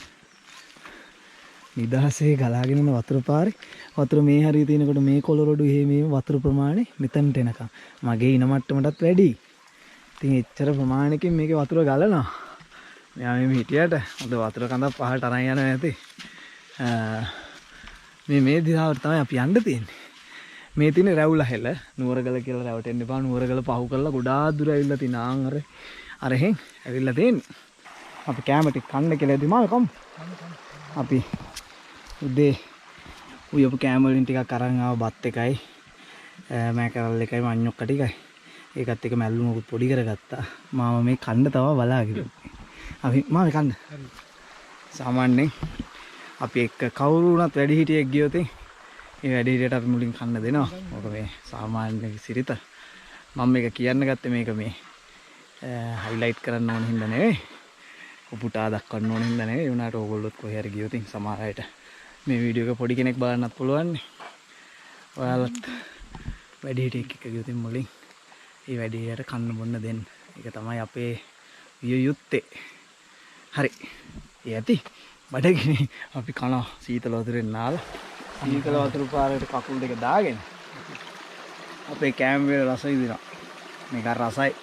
නිදහසේ ගලාගෙන යන වතුර පාරේ වතුර මේ හරිය තියෙනකොට මේ කොළරොඩු එහෙ මේ වතුර ප්‍රමාණය මෙතනට එනකම් මගේ ඉන මට්ටමටත් වැඩි. ඉතින් එච්චර ප්‍රමාණයකින් මේකේ වතුර ගලනවා. මෙයා මේ හිටියට හොඳ වතුර කඳක් පහළට අරන් යනවා නැති. මේ දිහාවට තමයි අපි යන්න තියෙන්නේ. මේ තියෙන රැවුල හැල නුවරගල කියලා රැවට එන්න එපා. නුවරගල පහු කරලා ගොඩාක් දුර ඇවිල්ලා තිනාන් අර එහෙන් ඇවිල්ලා තියෙන්නේ. අපි කැම ටික කන්න කියලා ඉදීම කම්. අපි උදේ උයපු කැම වලින් ටිකක් අරන් ආව බත් එකයි මෑකරල් එකයි මඤ්ඤොක්ක ටිකයි. ඒකත් එක මැල්ලු මොකුත් පොඩි කරගත්තා. මාම මේ කන්න තව බලාගෙන. අපි මාම කන්න. සාමාන්‍යයෙන් අපි එක්ක කවුරු වුණත් වැඩි හිටියෙක් ගියොත් ඒ වැඩි හිටියට අපි මුලින් කන්න දෙනවා. මොකද මේ සාමාන්‍ය සිරිත. මම මේක කියන්න ගත්තේ මේක මේ හයිලයිට් කරන්න ඕන හින්දා නෙවෙයි. උපුටා දක්වන්න ඕන හින්දා නෙවෙයි. ඒ වුණාට ඕගොල්ලොත් කොහේ හරි ගියොත් සමහර අයට මේ වීඩියෝ එක පොඩි කෙනෙක් බලන්නත් පුළුවන් නේ. ඔයාලත් වැඩි හිටියෙක් එක්ක ගියොත් මුලින් ඒ වැඩි හිටියට කන්න බොන්න දෙන්න. ඒක තමයි අපේ විය යුත්තේ. හරි. ඒ ඇති. බඩගිනි අපි කන සීතල වතුරෙන් නාලා සීතල වතුර පාරේට කකුල් දෙක දාගෙන අපේ කැම් වල රස විඳිනවා. මේක රසයි.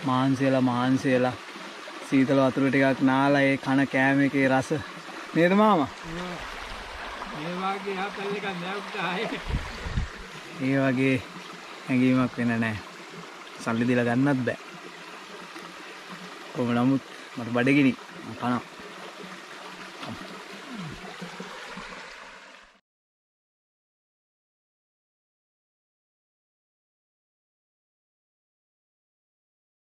මාංශයලා සීතල වතුර ටිකක් නාලා ඒ කන කෑම එකේ රස නේද මාමා? ඒ වගේ හැඟීමක් වෙන නැහැ. සල්ලි දීලා ගන්නත් බෑ. කොහොම නමුත් මට බඩගිනි. මම කනවා.